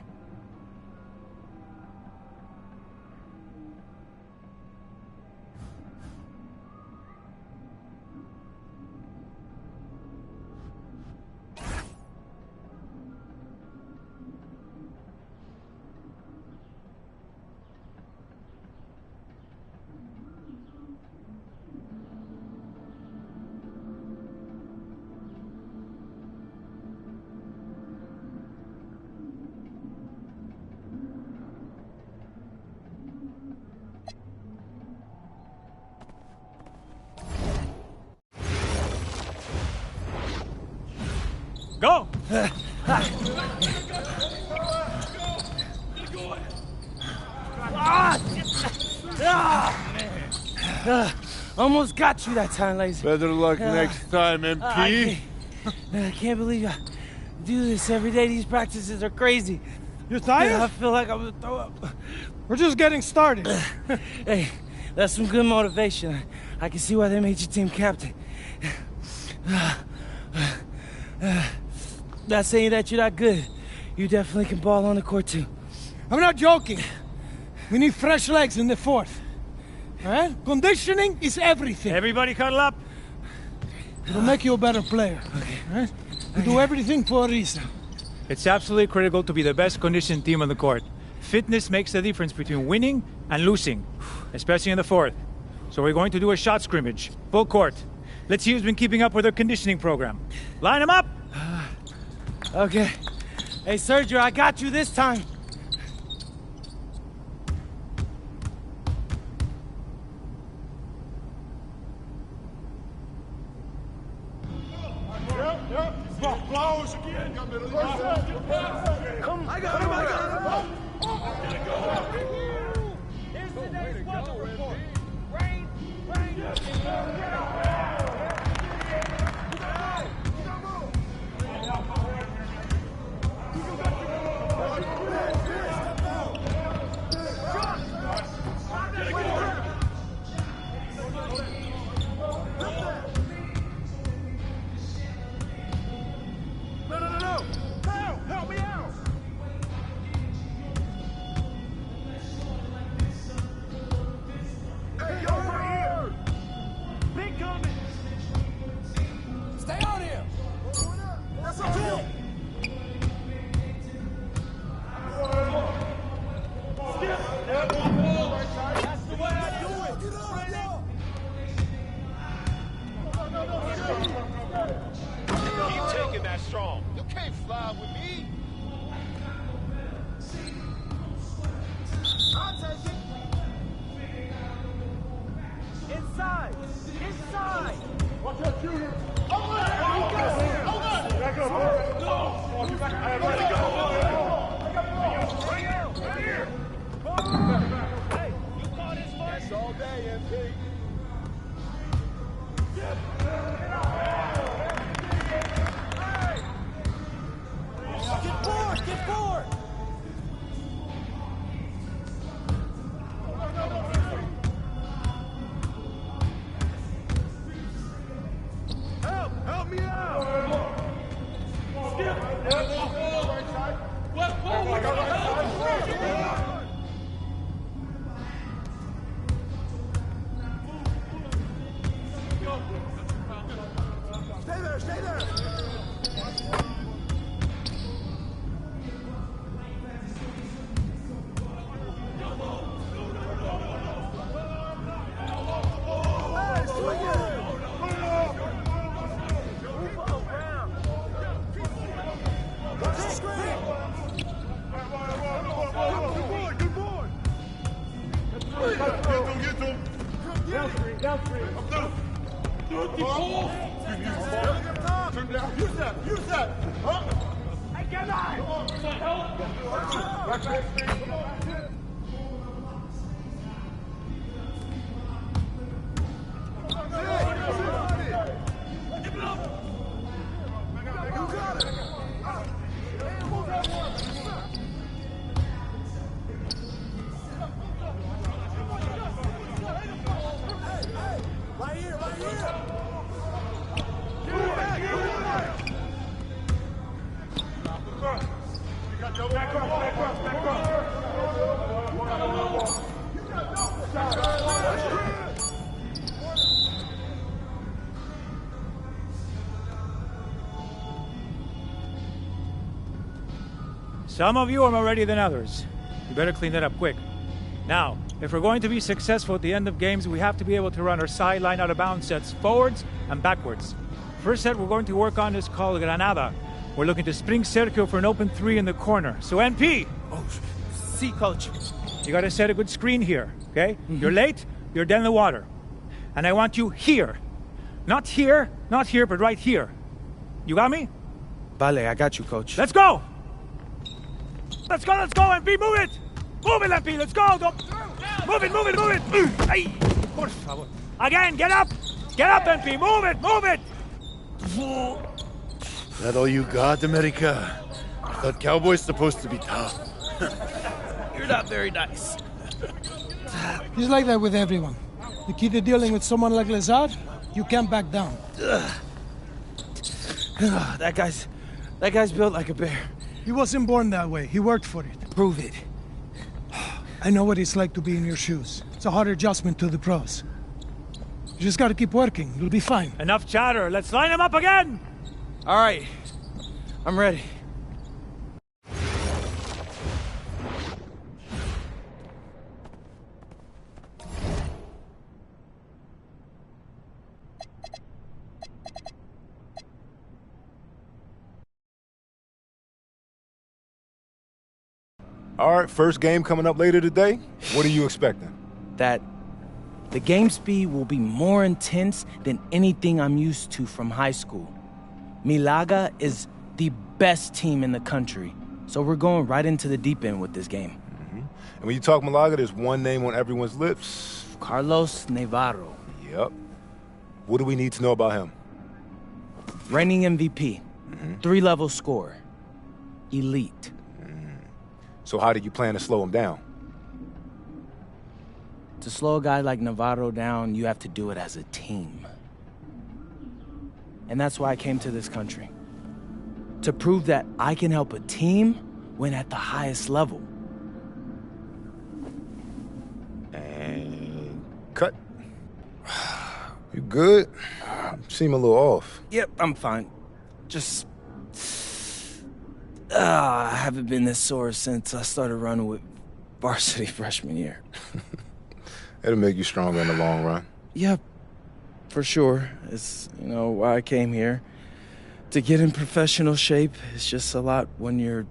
Go! Almost got you that time, Lazy. Better luck next time, MP. I can't believe I do this every day. These practices are crazy. You're tired? I feel like I'm gonna throw up. We're just getting started. Hey, that's some good motivation. I can see why they made you team captain. Not saying that you're not good. You definitely can ball on the court, too. I'm not joking. We need fresh legs in the fourth. All right? Conditioning is everything. Everybody cuddle up. It'll make you a better player. Okay. All right? We do everything for a reason. It's absolutely critical to be the best conditioned team on the court. Fitness makes the difference between winning and losing, especially in the fourth. So we're going to do a shot scrimmage, full court. Let's see who's been keeping up with their conditioning program. Line them up! Okay. Hey, Sergio, I got you this time. Flowers again. Come, I got him. Here's today's weather report. Rain. No. Help me out. Hey, yo, right here. Big coming. Stay on him. That's a two. That's the way I do it. Keep taking that strong. You can't fly with me. I'll take it. Inside. Watch out, Junior. Over there. Back up. I am ready to go. Right here. Hey, you caught his foot? That's all day, MP. Get Some of you are more ready than others. You better clean that up quick. Now, if we're going to be successful at the end of games, we have to be able to run our sideline out of bounds sets forwards and backwards. First set we're going to work on is called Granada. We're looking to spring Sergio for an open three in the corner. So NP! Oh, see, coach. You gotta set a good screen here, okay? You're late, you're dead in the water. And I want you here. Not here, but right here. You got me? Vale, I got you, coach. Let's go! Let's go, MP, move it! Move it, MP, let's go! Don't... Move it! Ay, por favor. Again, get up! Get up, MP, move it! That all you got, America? I thought Cowboys supposed to be tough. You're not very nice. He's like that with everyone. The key to dealing with someone like Lazard, you can't back down. That guy's built like a bear. He wasn't born that way. He worked for it. Prove it. I know what it's like to be in your shoes. It's a hard adjustment to the pros. You just gotta keep working. You'll be fine. Enough chatter. Let's line him up again! All right. I'm ready. All right, first game coming up later today. What are you expecting? That the game speed will be more intense than anything I'm used to from high school. Milaga is the best team in the country, so we're going right into the deep end with this game. And when you talk Malaga, there's one name on everyone's lips. Carlos Navarro. Yep. What do we need to know about him? Reigning MVP. 3-level scorer. Elite. So how do you plan to slow him down? To slow a guy like Navarro down, you have to do it as a team. And that's why I came to this country. To prove that I can help a team win at the highest level. And cut. You good? You seem a little off. Yep, I'm fine. Just... I haven't been this sore since I started running with varsity freshman year. It'll make you stronger in the long run. Yep, for sure. It's, why I came here. To get in professional shape, it's just a lot when you're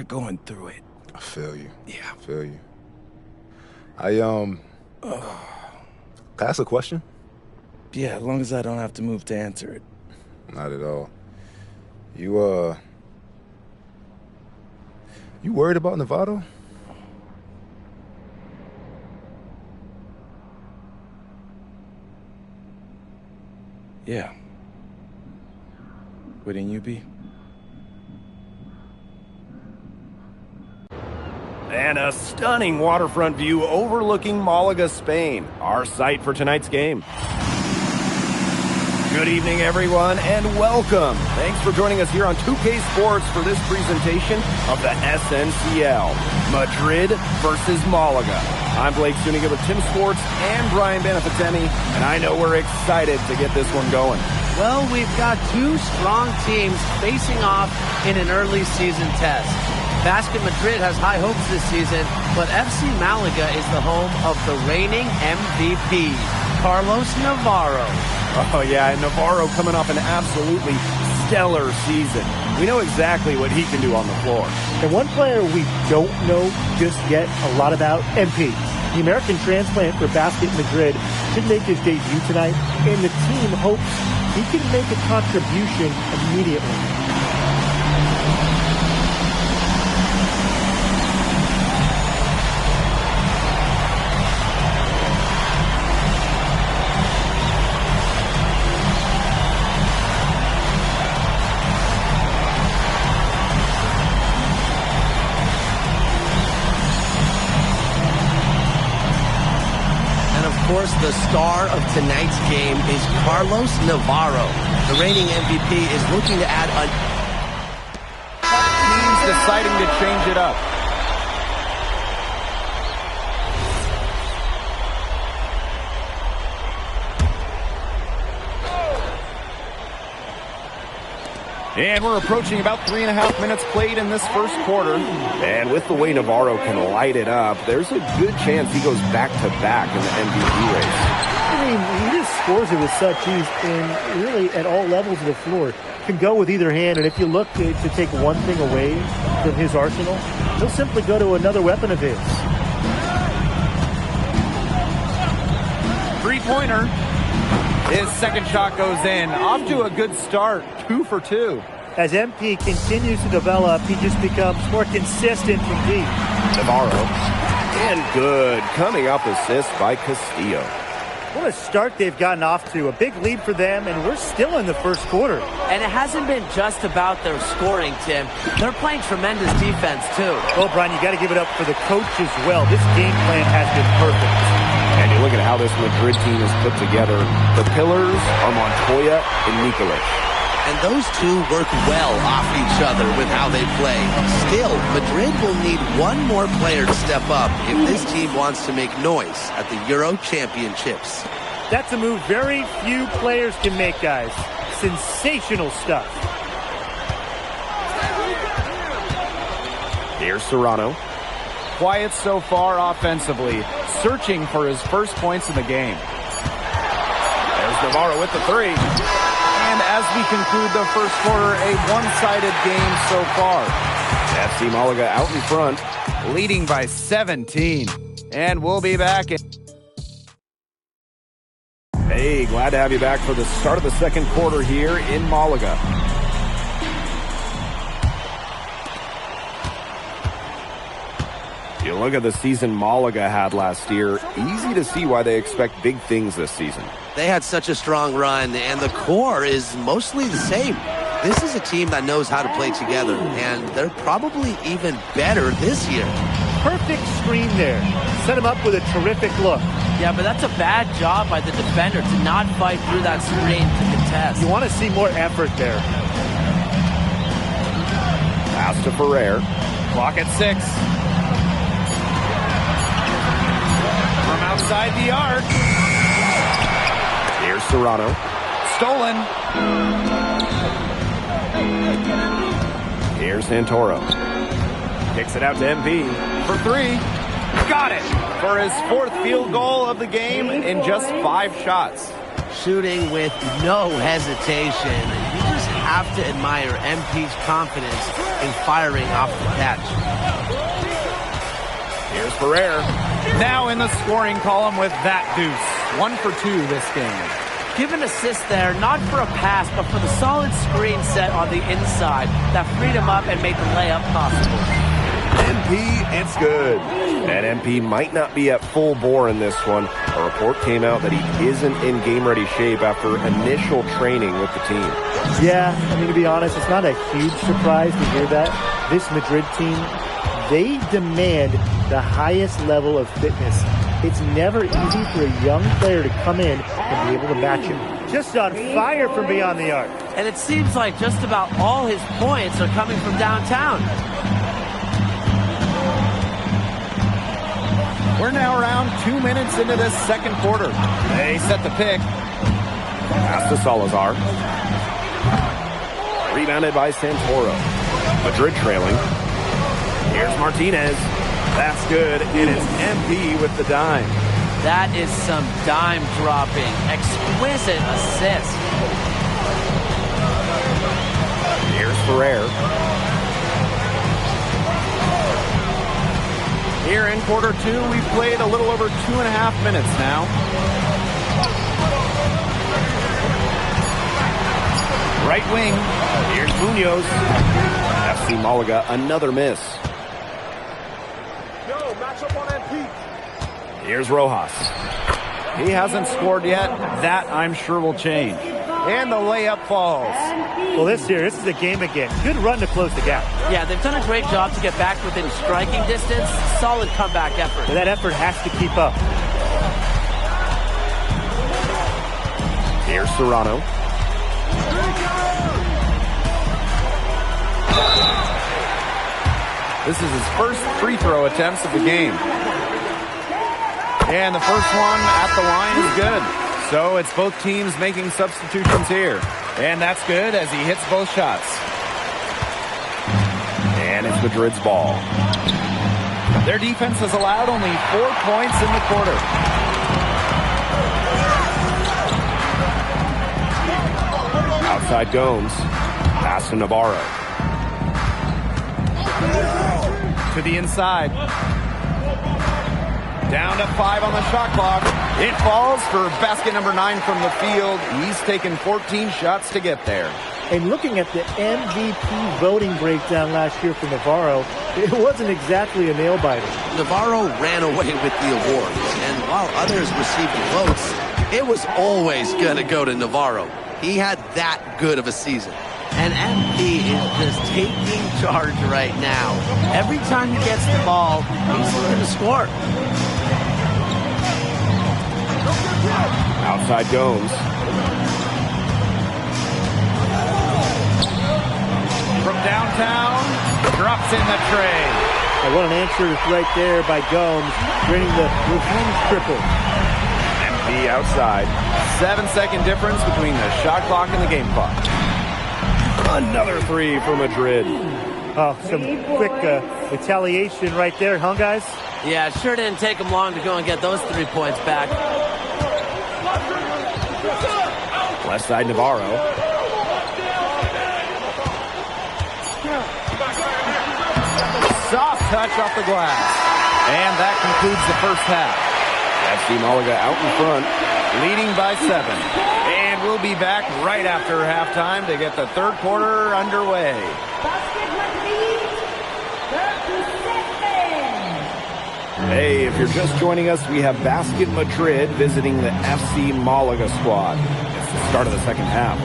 going through it. I feel you. Yeah. I feel you. Can I ask a question? Yeah, as long as I don't have to move to answer it. Not at all. You worried about Novato? Yeah. Wouldn't you be? And a stunning waterfront view overlooking Malaga, Spain. Our site for tonight's game. Good evening, everyone, and welcome. Thanks for joining us here on 2K Sports for this presentation of the SNCL, Madrid versus Malaga. I'm Blake Zuniga with Tim Sports and Brian Benefitemi, and I know we're excited to get this one going. Well, we've got two strong teams facing off in an early season test. Basket Madrid has high hopes this season, but FC Malaga is the home of the reigning MVP, Carlos Navarro. Oh, yeah, and Navarro coming off an absolutely stellar season. We know exactly what he can do on the floor. And one player we don't know just yet a lot about, MP. The American transplant for Basket Madrid should make his debut tonight, and the team hopes he can make a contribution immediately. Of course, the star of tonight's game is Carlos Navarro. The reigning MVP is looking to add Teams deciding to change it up. And we're approaching about 3.5 minutes played in this first quarter. And with the way Navarro can light it up, there's a good chance he goes back-to-back in the MVP race. I mean, he just scores it with such ease, and really at all levels of the floor. Can go with either hand, and if you look to take one thing away from his arsenal, he'll simply go to another weapon of his. Three-pointer. His second shot goes in. Off to a good start. 2 for 2. As MP continues to develop, he just becomes more consistent from deep. Navarro. And good. Coming up assist by Castillo. What a start they've gotten off to. A big lead for them, and we're still in the first quarter. And it hasn't been just about their scoring, Tim. They're playing tremendous defense, too. Well, Brian, you got to give it up for the coach as well. This game plan has been perfect. And you look at how this Madrid team is put together. The pillars are Montoya and Nikolic. And those two work well off each other with how they play. Still, Madrid will need one more player to step up if this team wants to make noise at the Euro Championships. That's a move very few players can make, guys. Sensational stuff. Here's Serrano. Quiet so far offensively, searching for his first points in the game. There's Navarro with the three. And as we conclude the first quarter, a one-sided game so far. FC Malaga out in front, leading by 17. And we'll be back. Hey, glad to have you back for the start of the second quarter here in Malaga. You look at the season Malaga had last year, easy to see why they expect big things this season. They had such a strong run, and the core is mostly the same. This is a team that knows how to play together, and they're probably even better this year. Perfect screen there. Set him up with a terrific look. Yeah, but that's a bad job by the defender to not fight through that screen to contest. You want to see more effort there. Pass to Ferrer. Clock at 6. From outside the arc. Here's Serrano. Stolen. Here's Santoro. Kicks it out to MP for 3. Got it for his 4th field goal of the game in just 5 shots. Shooting with no hesitation. You just have to admire MP's confidence in firing off the catch. Here's Ferrer. Now in the scoring column with that deuce. 1 for 2 this game. Give an assist there, not for a pass, but for the solid screen set on the inside that freed him up and made the layup possible. MP, it's good. And MP might not be at full bore in this one. A report came out that he isn't in game-ready shape after initial training with the team. Yeah, I mean, to be honest, it's not a huge surprise to hear that. This Madrid team, they demand the highest level of fitness. It's never easy for a young player to come in and be able to match it. just on fire from beyond the arc. And it seems like just about all his points are coming from downtown. We're now around 2 minutes into this second quarter. They set the pick. Pass to Salazar. Rebounded by Santoro. Madrid trailing. Here's Martinez. That's good, and it's MP with the dime. That is some dime dropping. Exquisite assist. Here's Ferrer. Here in quarter two, we've played a little over 2.5 minutes now. Right wing. Here's Munoz. FC Malaga, another miss. Here's Rojas. He hasn't scored yet. That, I'm sure, will change. And the layup falls. Well, this is a game again. Good run to close the gap. Yeah, they've done a great job to get back within striking distance. Solid comeback effort. But that effort has to keep up. Here's Serrano. This is his first free throw attempts of the game. And the first one at the line is good. So it's both teams making substitutions here. And that's good as he hits both shots. And it's Madrid's ball. Their defense has allowed only 4 points in the quarter. Outside Gomes. Pass to Navarro. To the inside. Down to 5 on the shot clock. It falls for basket number 9 from the field. He's taken 14 shots to get there. And looking at the MVP voting breakdown last year for Navarro, it wasn't exactly a nail-biter. Navarro ran away with the awards, and while others received votes, it was always going to go to Navarro. He had that good of a season. And MP is just taking charge right now. Every time he gets the ball, he's looking to score. Outside Gomes. From downtown, drops in the tray. And what an answer right there by Gomes, bringing the revenge triple. MP outside. 7-second difference between the shot clock and the game clock. Another three for Madrid. Oh, some quick retaliation right there, huh, guys? Yeah, it sure didn't take him long to go and get those 3 points back. Left side Navarro. Soft touch off the glass. And that concludes the first half. FC Malaga out in front, leading by 7. And we'll be back right after halftime to get the third quarter underway. Hey, if you're just joining us, we have Basket Madrid visiting the FC Malaga squad. It's the start of the second half.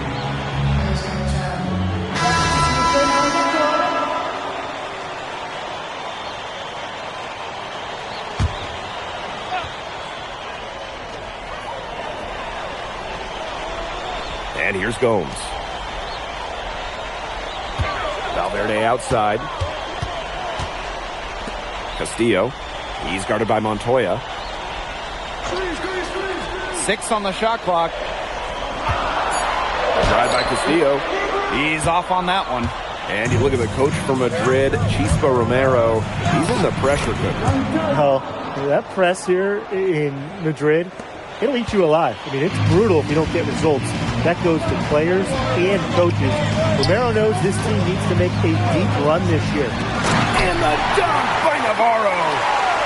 And here's Gomes. Valverde outside. Castillo. He's guarded by Montoya. 6 on the shot clock. Drive by Castillo. He's off on that one. And you look at the coach from Madrid, Chispa Romero. He's in the pressure cooker. Oh, that press here in Madrid, it'll eat you alive. I mean, it's brutal if you don't get results. That goes to players and coaches. Romero knows this team needs to make a deep run this year. And the dunk by Navarro.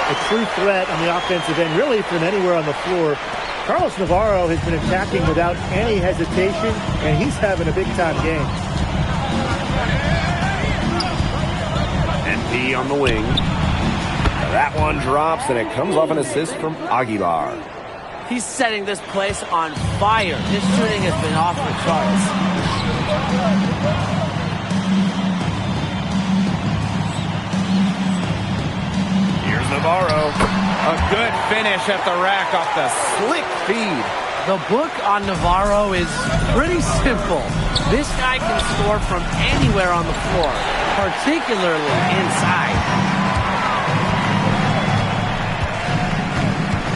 A true threat on the offensive end, really from anywhere on the floor. Carlos Navarro has been attacking without any hesitation, and he's having a big-time game. MP on the wing. That one drops, and it comes off an assist from Aguilar. He's setting this place on fire. His shooting has been off the charts. Here's Navarro. A good finish at the rack off the slick feed. The book on Navarro is pretty simple. This guy can score from anywhere on the floor, particularly inside.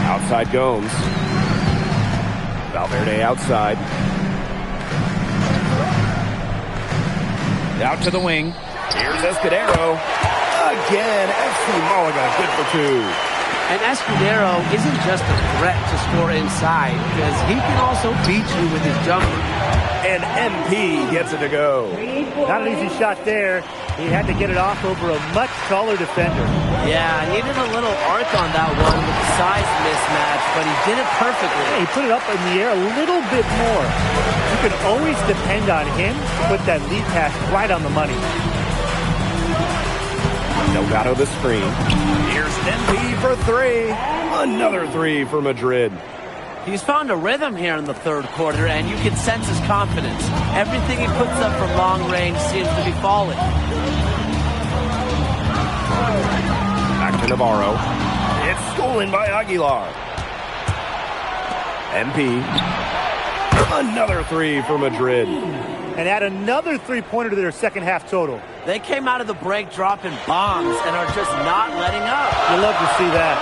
Outside Gomes. Valverde outside. Out to the wing. Here's Escudero. Again, FC Malaga good for two. And Escudero isn't just a threat to score inside, because he can also beat you with his jumper. And MP gets it to go. Not an easy shot there. He had to get it off over a much taller defender. Yeah, needed a little arc on that one with the size mismatch, but he did it perfectly. Yeah, he put it up in the air a little bit more. You can always depend on him to put that lead pass right on the money. Delgado the screen. Here's MP for three. Another three for Madrid. He's found a rhythm here in the third quarter, and you can sense his confidence. Everything he puts up from long range seems to be falling. Back to Navarro. It's stolen by Aguilar. MP. Another three for Madrid. And add another three-pointer to their second half total. They came out of the break dropping bombs and are just not letting up. You love to see that.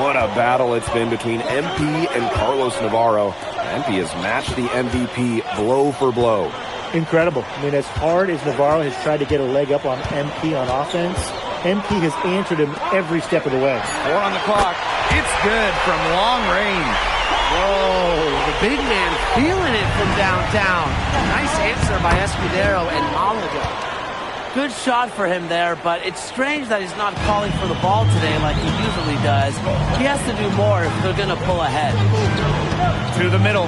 What a battle it's been between MP and Carlos Navarro. MP has matched the MVP blow for blow. Incredible. I mean, as hard as Navarro has tried to get a leg up on MP on offense, MP has answered him every step of the way. 4 on the clock. It's good from long range. Whoa, the big man feeling it from downtown. Nice answer by Escudero and Malaga. Good shot for him there, but it's strange that he's not calling for the ball today like he usually does. He has to do more if they're going to pull ahead. To the middle.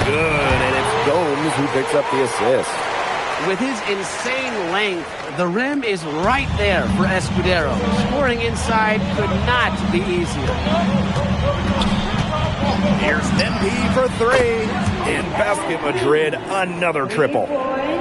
Good, and it's Gomes who picks up the assist. With his insane length, the rim is right there for Escudero. Scoring inside could not be easier. Here's MP for three. In basket Madrid, another triple.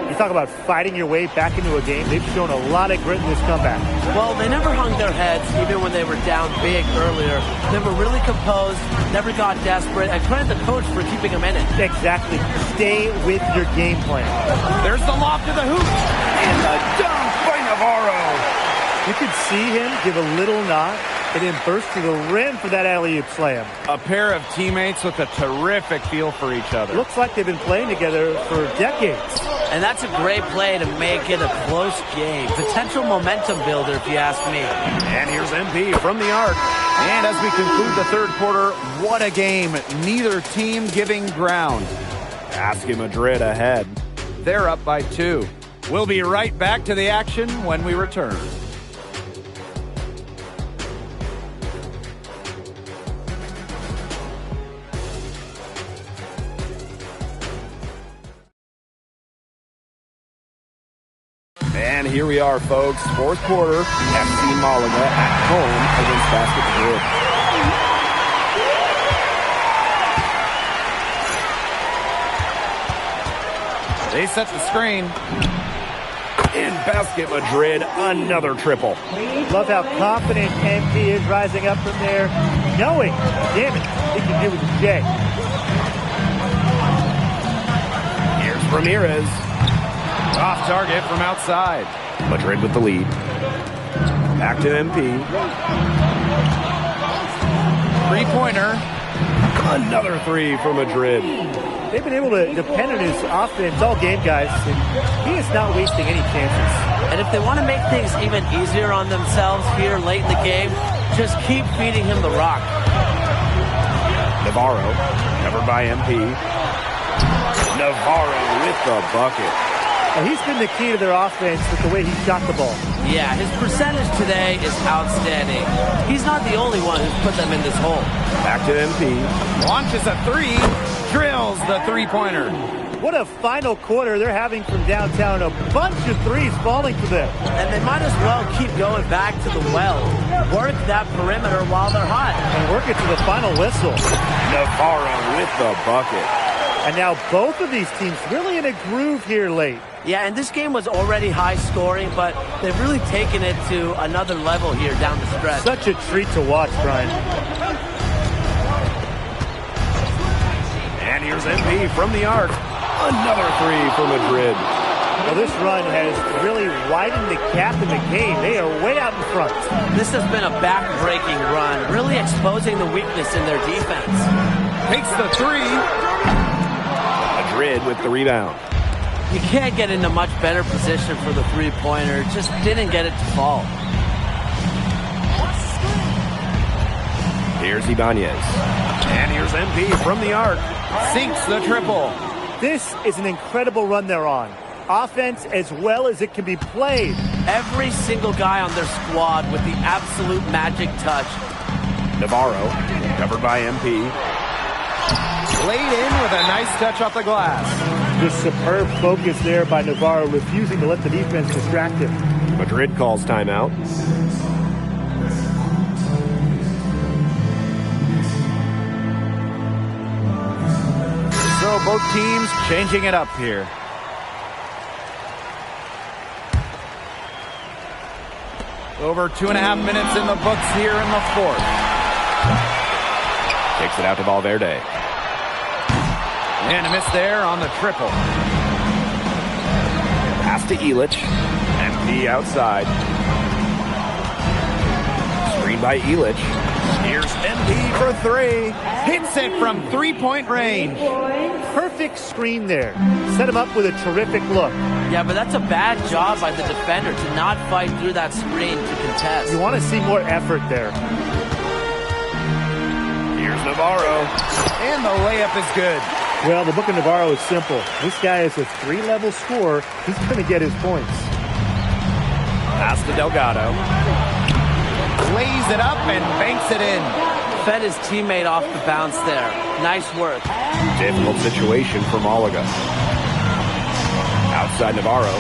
You talk about fighting your way back into a game. They've shown a lot of grit in this comeback. Well, they never hung their heads, even when they were down big earlier. They were really composed, never got desperate, and credit the coach for keeping them in it. Exactly. Stay with your game plan. There's the lob to the hoop. And the dunk by Navarro. You could see him give a little nod and then burst to the rim for that alley-oop slam. A pair of teammates with a terrific feel for each other. Looks like they've been playing together for decades. And that's a great play to make it a close game. Potential momentum builder, if you ask me. And here's MP from the arc. And as we conclude the third quarter, what a game. Neither team giving ground. Basket Madrid ahead. They're up by 2. We'll be right back to the action when we return. And here we are, folks. Fourth quarter, FC Malaga at home against Basket Madrid. They set the screen. In Basket Madrid, another triple. Love how confident MP is rising up from there, knowing, damn it, he can hit with a J. Here's Ramirez. Off target from outside. Madrid with the lead. Back to MP. Three-pointer. Another three for Madrid. They've been able to depend on his offense all game, guys, and he is not wasting any chances. And if they want to make things even easier on themselves here late in the game, just keep feeding him the rock. Navarro, covered by MP. Navarro with the bucket. Well, he's been the key to their offense with the way he shot the ball. Yeah, his percentage today is outstanding. He's not the only one who's put them in this hole. Back to MP. Launches a three. Drills the three-pointer. What a final quarter they're having from downtown. A bunch of threes falling for them. And they might as well keep going back to the well. Work that perimeter while they're hot. And work it to the final whistle. Navarro with the bucket. And now both of these teams really in a groove here late. Yeah, and this game was already high scoring, but they've really taken it to another level here down the stretch. Such a treat to watch, Brian. And here's MP from the arc. Another three for Madrid. Well, this run has really widened the gap in the game. They are way out in front. This has been a back-breaking run, really exposing the weakness in their defense. Takes the three. Madrid with the rebound. You can't get into much better position for the three-pointer. Just didn't get it to fall. Here's Ibanez. And here's MP from the arc. Sinks the triple. This is an incredible run they're on. Offense as well as it can be played. Every single guy on their squad with the absolute magic touch. Navarro, covered by MP. Laid in with a nice touch off the glass. Just superb focus there by Navarro, refusing to let the defense distract him. Madrid calls timeout. So both teams changing it up here. Over 2.5 minutes in the books here in the fourth. Takes it out to Valverde. And a miss there on the triple. Pass to Illich. MP outside. Screen by Illich. Here's MP for three. Hits it from three-point range. Perfect screen there. Set him up with a terrific look. Yeah, but that's a bad job by the defender to not fight through that screen to contest. You want to see more effort there. Here's Navarro. And the layup is good. Well, the book of Navarro is simple. This guy is a three-level scorer. He's going to get his points. Pass to Delgado. Lays it up and banks it in. Fed his teammate off the bounce there. Nice work. Difficult situation for Malaga. Outside Navarro.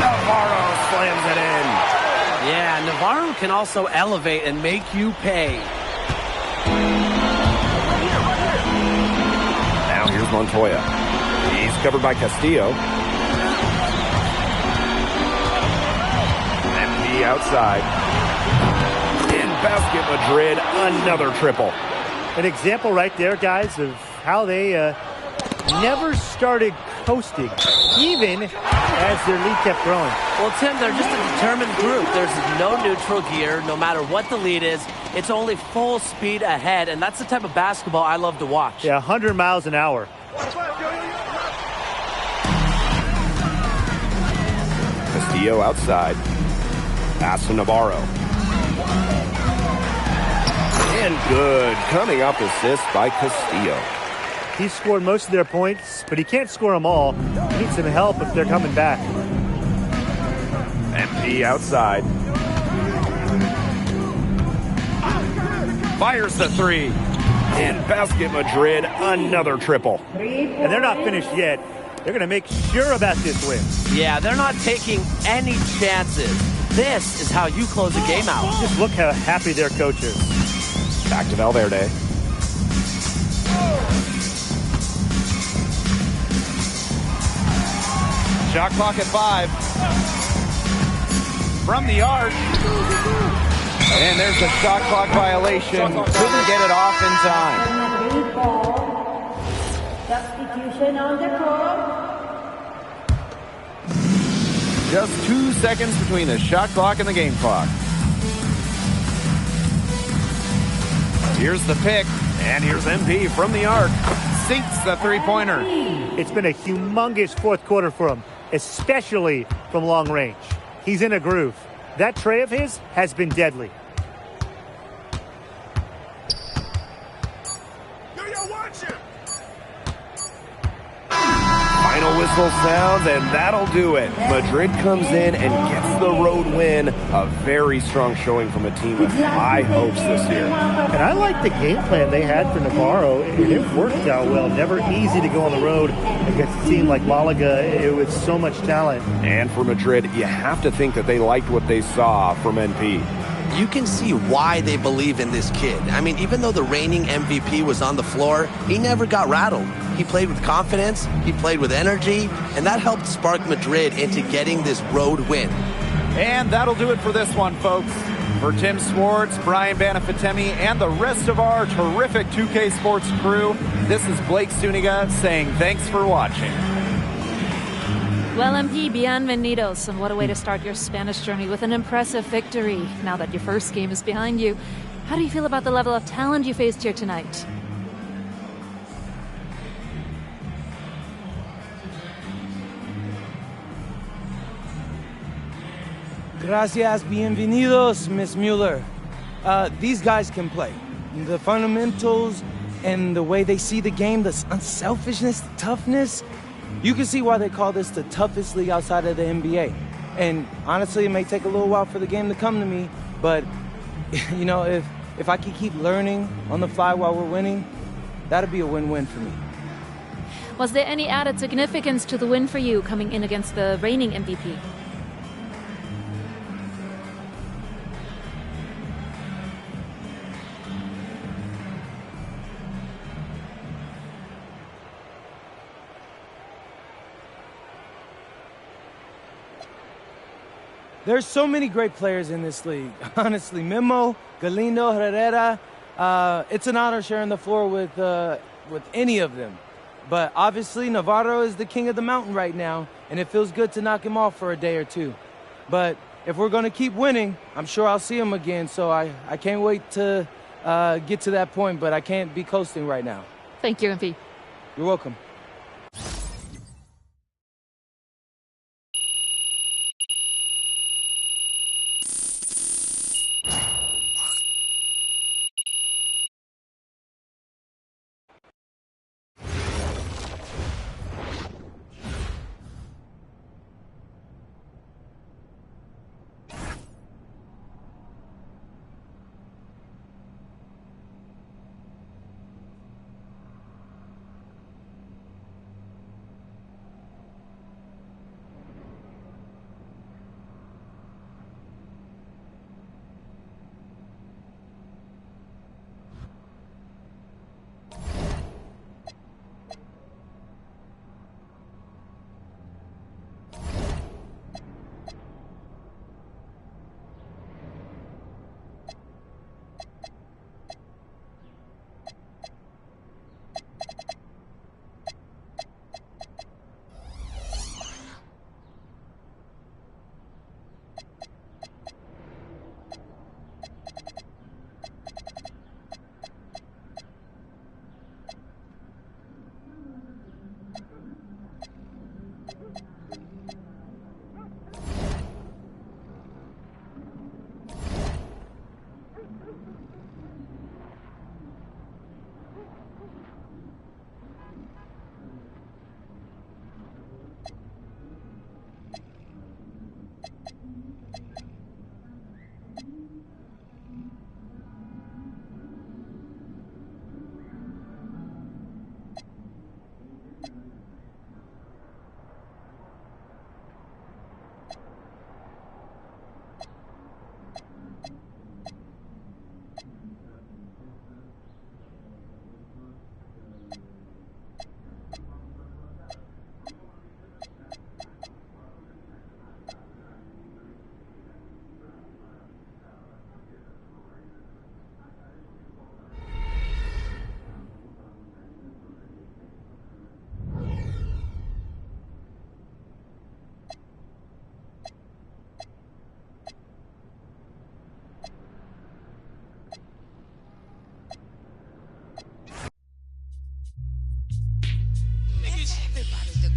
Navarro slams it in. Yeah, Navarro can also elevate and make you pay. Now here's Montoya. He's covered by Castillo. MP outside. In basket Madrid, another triple. An example right there, guys, of how they never started coasting, even as their lead kept growing. Well, Tim, they're just a determined group. There's no neutral gear. No matter what the lead is, it's only full speed ahead, and that's the type of basketball I love to watch. Yeah, 100 miles an hour. Castillo outside. Pass to Navarro. And good. Coming up assist by Castillo. He scored most of their points, but he can't score them all. He needs some help if they're coming back. MP outside. Fires the three. In basket Madrid, another triple. And they're not finished yet. They're going to make sure about this win. Yeah, they're not taking any chances. This is how you close a game out. Just look how happy their coach is. Back to Valverde. Shot clock at 5. From the arc. And there's a shot clock violation. Couldn't get it off in time. Substitution on the court. Just 2 seconds between the shot clock and the game clock. Here's the pick. And here's MP from the arc. Sinks the three-pointer. It's been a humongous fourth quarter for him, especially from long range. He's in a groove. That tray of his has been deadly. Final whistle sounds, and that'll do it. Madrid comes in and gets the road win. A very strong showing from a team with high hopes this year. And I like the game plan they had for Navarro. It worked out well. Never easy to go on the road against a team like Malaga with so much talent. And for Madrid, you have to think that they liked what they saw from NP. You can see why they believe in this kid. I mean, even though the reigning MVP was on the floor, he never got rattled. He played with confidence, he played with energy, and that helped spark Madrid into getting this road win. And that'll do it for this one, folks. For Tim Swartz, Brian Banafitemi, and the rest of our terrific 2K Sports crew, this is Blake Zuniga saying thanks for watching. Well, MP, bienvenidos, and what a way to start your Spanish journey with an impressive victory. Now that your first game is behind you, how do you feel about the level of talent you faced here tonight? Gracias, bienvenidos, Miss Mueller. These guys can play. The fundamentals and the way they see the game, the unselfishness, the toughness. You can see why they call this the toughest league outside of the NBA. And honestly, it may take a little while for the game to come to me, but you know, if I can keep learning on the fly while we're winning, that'd be a win-win for me. Was there any added significance to the win for you coming in against the reigning MVP? There's so many great players in this league. Honestly, Memo, Galindo, Herrera, it's an honor sharing the floor with any of them. But obviously, Navarro is the king of the mountain right now, and it feels good to knock him off for a day or two. But if we're going to keep winning, I'm sure I'll see him again, so I can't wait to get to that point, but I can't be coasting right now. Thank you, MP. You're welcome.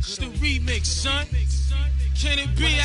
It's the remix, son. Can it be?